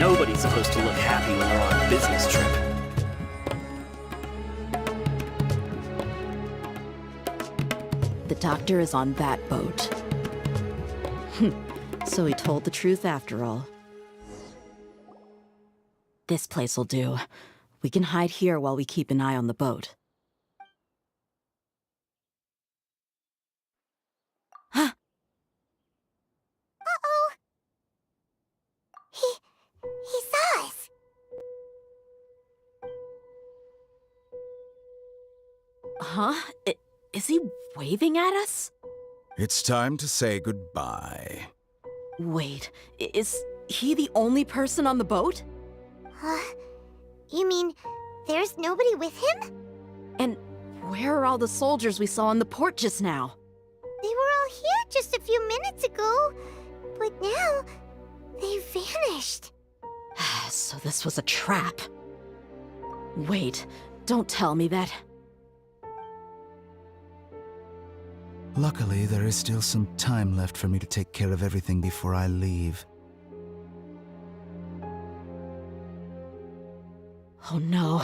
Nobody's supposed to look happy when they're on a business trip. The doctor is on that boat. So he told the truth after all. This place will do. We can hide here while we keep an eye on the boat. Huh? Uh-oh! He saw us. Huh? Is he waving at us? It's time to say goodbye. Wait, is he the only person on the boat? You mean there's nobody with him? And where are all the soldiers we saw in the port just now? They were all here just a few minutes ago, but now they've vanished. So this was a trap. Wait, don't tell me that. Luckily, there is still some time left for me to take care of everything before I leave. Oh no.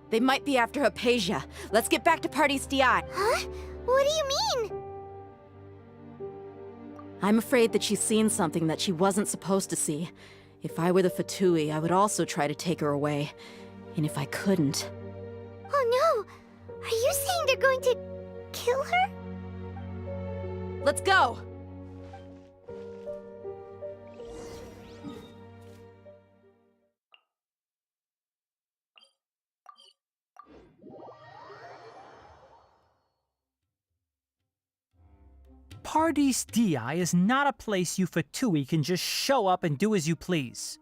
They might be after Hypatia. Let's get back to Party's DI. Huh? What do you mean? I'm afraid that she's seen something that she wasn't supposed to see. If I were the Fatui, I would also try to take her away. And if I couldn't... Oh no! Are you saying they're going to kill her? Let's go! Pardis Di is not a place you Fatui can just show up and do as you please.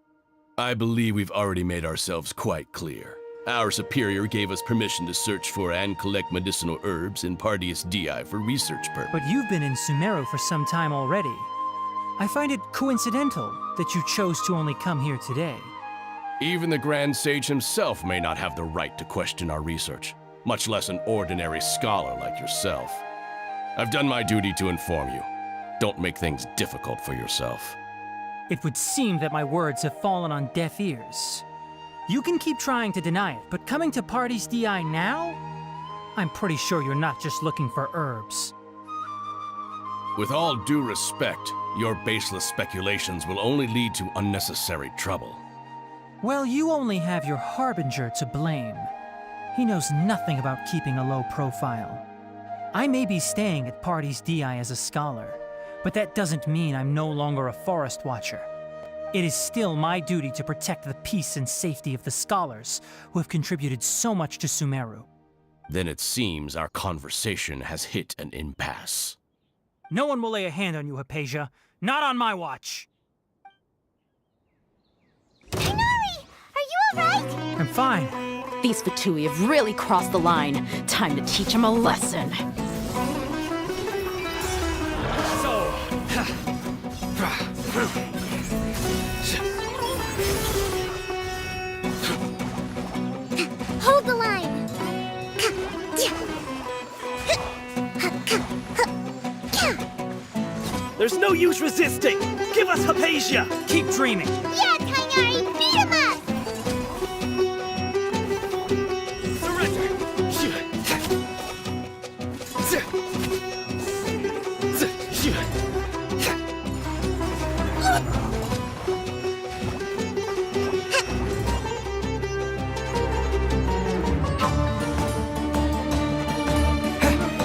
I believe we've already made ourselves quite clear. Our superior gave us permission to search for and collect medicinal herbs in Pardis Di for research purposes. But you've been in Sumeru for some time already. I find it coincidental that you chose to only come here today. Even the Grand Sage himself may not have the right to question our research, much less an ordinary scholar like yourself. I've done my duty to inform you. Don't make things difficult for yourself. It would seem that my words have fallen on deaf ears. You can keep trying to deny it, but coming to Party's DI now? I'm pretty sure you're not just looking for herbs. With all due respect, your baseless speculations will only lead to unnecessary trouble. Well, you only have your Harbinger to blame. He knows nothing about keeping a low profile. I may be staying at Party's DI as a scholar, but that doesn't mean I'm no longer a Forest Watcher. It is still my duty to protect the peace and safety of the scholars who have contributed so much to Sumeru. Then it seems our conversation has hit an impasse. No one will lay a hand on you, Hypatia. Not on my watch. Tighnari! Are you alright? I'm fine. These Fatui have really crossed the line. Time to teach them a lesson. Hold the line! There's no use resisting! Give us Hypatia! Keep dreaming! Yeah, Tighnari! Beat him up!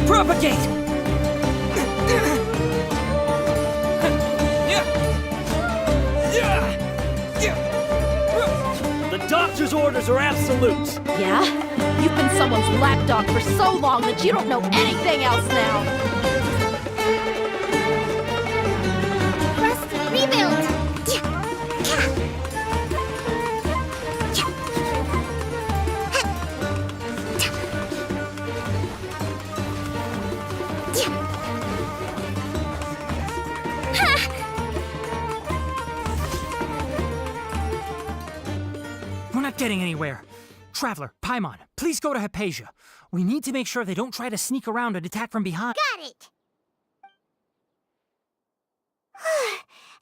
Propagate! The doctor's orders are absolute! Yeah? You've been someone's lapdog for so long that you don't know anything else now! Rust, rebuild! We're not getting anywhere. Traveler, Paimon, please go to Hypatia. We need to make sure they don't try to sneak around and attack from behind. Got it!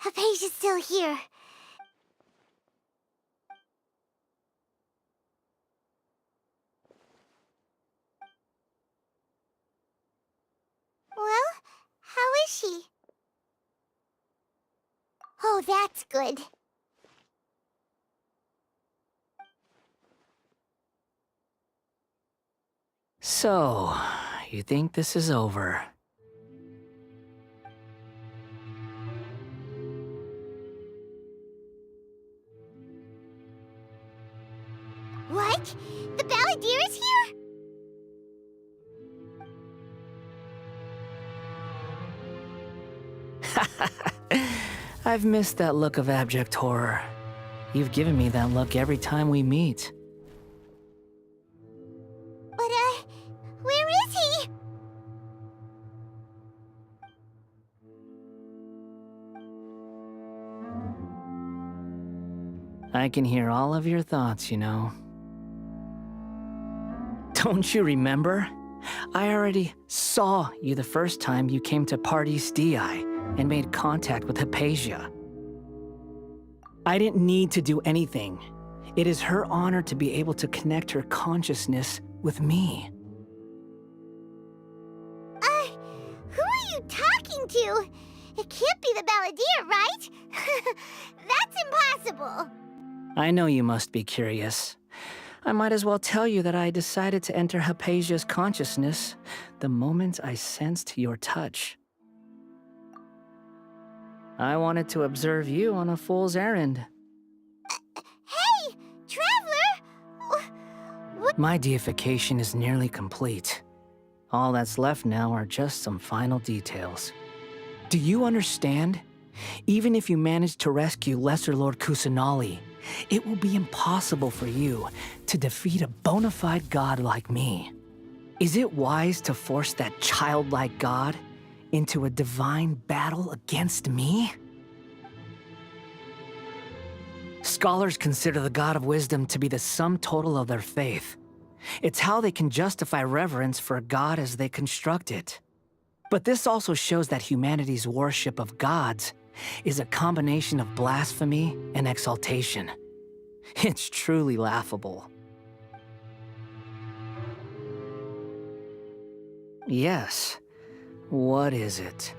Hypatia's still here. Well, how is she? Oh, that's good. So, you think this is over? What? The Balladeer is here? I've missed that look of abject horror. You've given me that look every time we meet. But, where is he? I can hear all of your thoughts, you know. Don't you remember? I already saw you the first time you came to Party's DI and made contact with Hypatia. I didn't need to do anything. It is her honor to be able to connect her consciousness with me. Who are you talking to? It can't be the Balladeer, right? That's impossible. I know you must be curious. I might as well tell you that I decided to enter Hypatia's consciousness the moment I sensed your touch. I wanted to observe you on a fool's errand. Hey, Traveler! What? My deification is nearly complete. All that's left now are just some final details. Do you understand? Even if you manage to rescue Lesser Lord Kusanali, it will be impossible for you to defeat a bona fide god like me. Is it wise to force that childlike god into a divine battle against me? Scholars consider the God of Wisdom to be the sum total of their faith. It's how they can justify reverence for a God as they construct it. But this also shows that humanity's worship of gods is a combination of blasphemy and exaltation. It's truly laughable. Yes. What is it?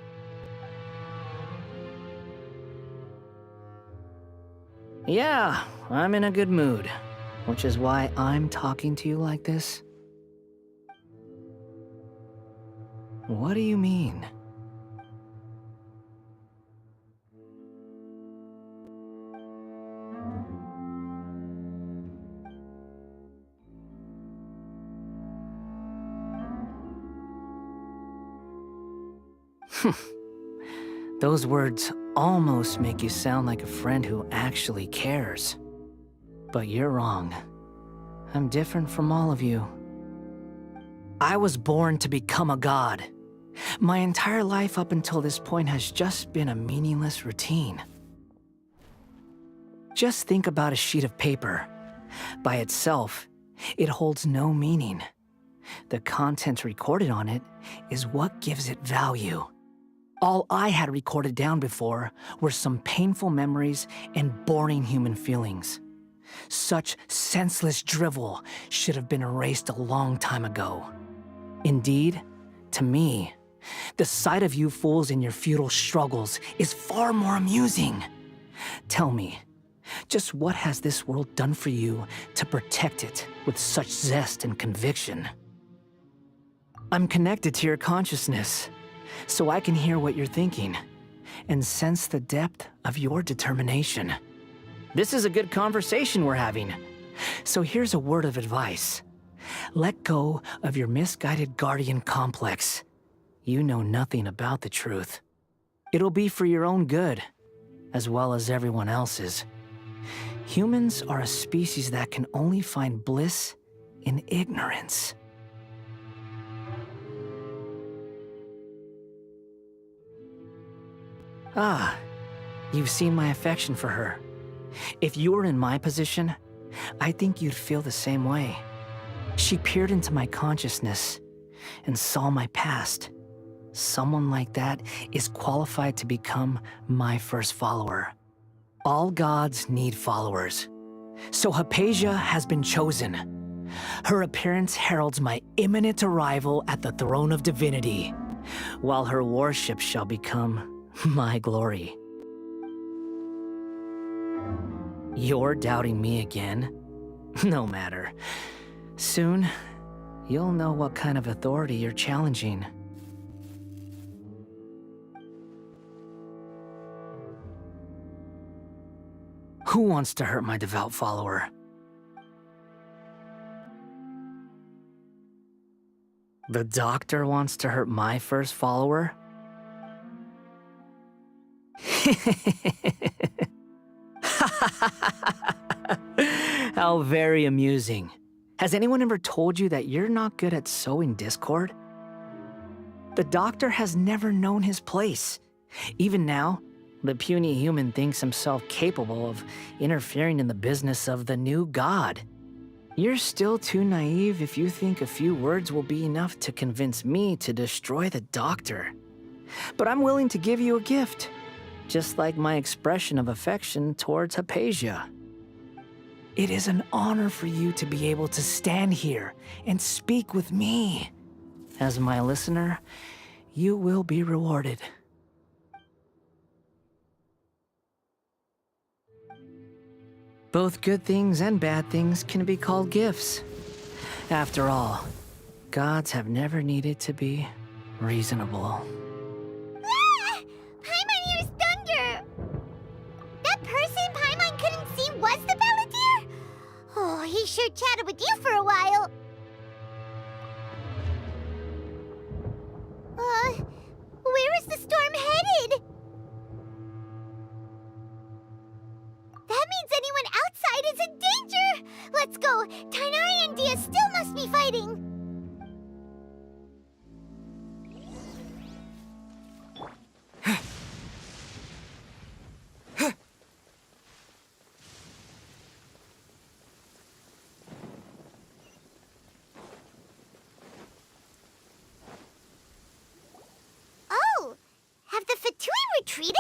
Yeah, I'm in a good mood, which is why I'm talking to you like this. What do you mean? Those words almost make you sound like a friend who actually cares. But you're wrong. I'm different from all of you. I was born to become a god. My entire life up until this point has just been a meaningless routine. Just think about a sheet of paper. By itself, it holds no meaning. The content recorded on it is what gives it value. All I had recorded down before were some painful memories and boring human feelings. Such senseless drivel should have been erased a long time ago. Indeed, to me, the sight of you fools in your futile struggles is far more amusing. Tell me, just what has this world done for you to protect it with such zest and conviction? I'm connected to your consciousness, so I can hear what you're thinking and sense the depth of your determination. This is a good conversation we're having. So here's a word of advice. Let go of your misguided guardian complex. You know nothing about the truth. It'll be for your own good, as well as everyone else's. Humans are a species that can only find bliss in ignorance. Ah, you've seen my affection for her. If you were in my position, I think you'd feel the same way. She peered into my consciousness and saw my past. Someone like that is qualified to become my first follower. All gods need followers. So Hypatia has been chosen. Her appearance heralds my imminent arrival at the throne of divinity, while her worship shall become my glory. You're doubting me again? No matter. Soon, you'll know what kind of authority you're challenging. Who wants to hurt my devout follower? The doctor wants to hurt my first follower? How very amusing. Has anyone ever told you that you're not good at sowing discord? The doctor has never known his place. Even now, the puny human thinks himself capable of interfering in the business of the new god. You're still too naive if you think a few words will be enough to convince me to destroy the doctor. But I'm willing to give you a gift, just like my expression of affection towards Hypatia. It is an honor for you to be able to stand here and speak with me. As my listener, you will be rewarded. Both good things and bad things can be called gifts. After all, gods have never needed to be reasonable. Ah! Paimon hears thunder! That person Paimon couldn't see was the Balladeer? Oh, he sure chatted with you for a while. Where is the storm headed? That means anyone outside is in danger! Let's go! Tighnari and Dia still must be fighting! Fatui retreated?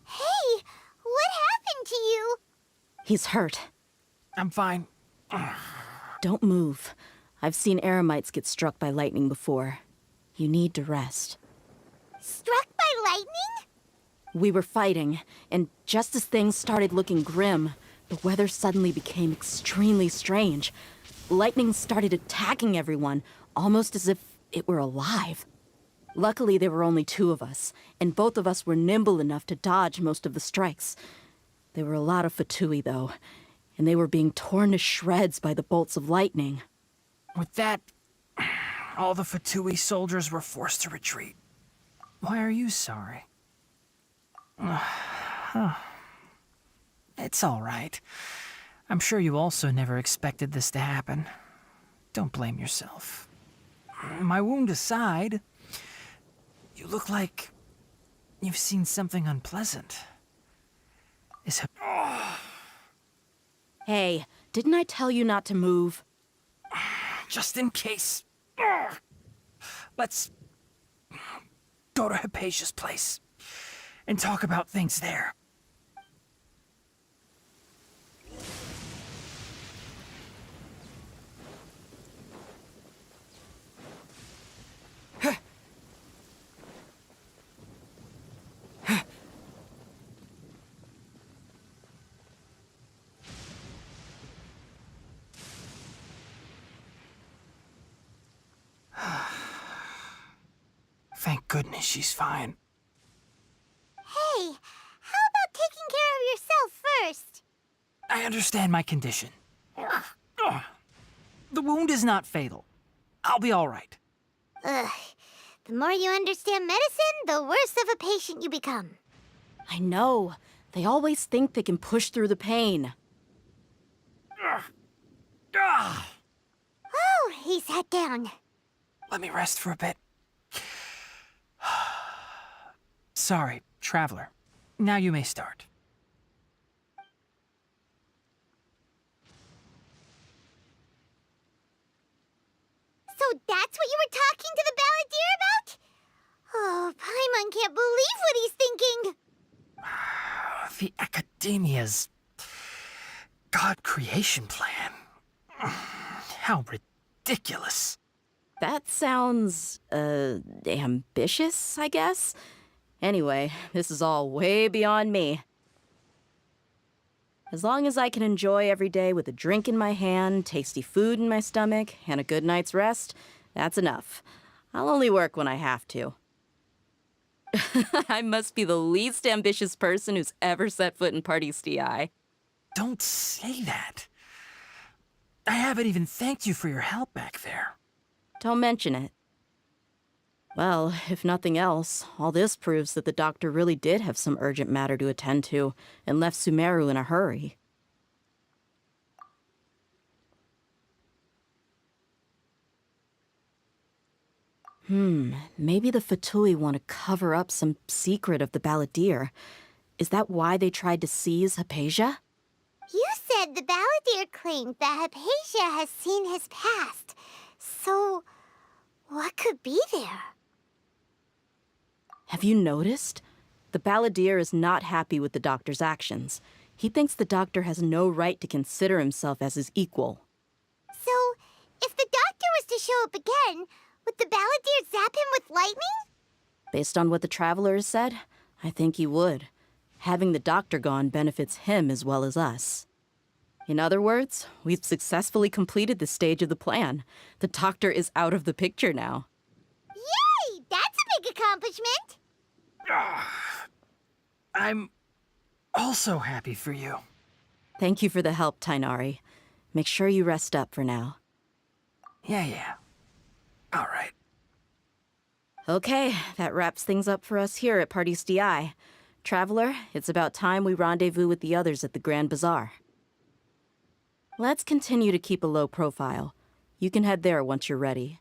Hey, what happened to you? He's hurt. I'm fine. Don't move. I've seen eremites get struck by lightning before. You need to rest. Struck by lightning? We were fighting, and just as things started looking grim, the weather suddenly became extremely strange. Lightning started attacking everyone, almost as if it were alive. Luckily, there were only 2 of us, and both of us were nimble enough to dodge most of the strikes. There were a lot of Fatui, though, and they were being torn to shreds by the bolts of lightning. With that, all the Fatui soldiers were forced to retreat. Why are you sorry? It's all right. I'm sure you also never expected this to happen. Don't blame yourself. My wound aside, you look like you've seen something unpleasant. Is it... Hey, didn't I tell you not to move? Just in case. Let's go to Hypatia's place and talk about things there. Thank goodness she's fine. Hey, how about taking care of yourself first? I understand my condition. The wound is not fatal. I'll be all right. Ugh. The more you understand medicine, the worse of a patient you become. I know. They always think they can push through the pain. Oh, he sat down. Let me rest for a bit. Sorry, traveler. Now you may start. So that's what you were talking to the balladeer about? Oh, Paimon can't believe what he's thinking. The Academia's God creation plan. How ridiculous. That sounds, ambitious, I guess? Anyway, this is all way beyond me. As long as I can enjoy every day with a drink in my hand, tasty food in my stomach, and a good night's rest, that's enough. I'll only work when I have to. I must be the least ambitious person who's ever set foot in Party STI. Don't say that. I haven't even thanked you for your help back there. Don't mention it. Well, if nothing else, all this proves that the doctor really did have some urgent matter to attend to and left Sumeru in a hurry. Maybe the Fatui want to cover up some secret of the balladeer. Is that why they tried to seize Hypatia? You said the balladeer claimed that Hypatia has seen his past. So, what could be there? Have you noticed? The balladeer is not happy with the doctor's actions. He thinks the doctor has no right to consider himself as his equal. So, if the doctor was to show up again, would the balladeer zap him with lightning? Based on what the traveler has said, I think he would. Having the doctor gone benefits him as well as us. In other words, we've successfully completed this stage of the plan. The doctor is out of the picture now. Yay! That's a big accomplishment! I'm also happy for you. Thank you for the help, Tainari. Make sure you rest up for now. Yeah. All right. Okay, that wraps things up for us here at Party STI. Traveler, it's about time we rendezvous with the others at the Grand Bazaar. Let's continue to keep a low profile. You can head there once you're ready.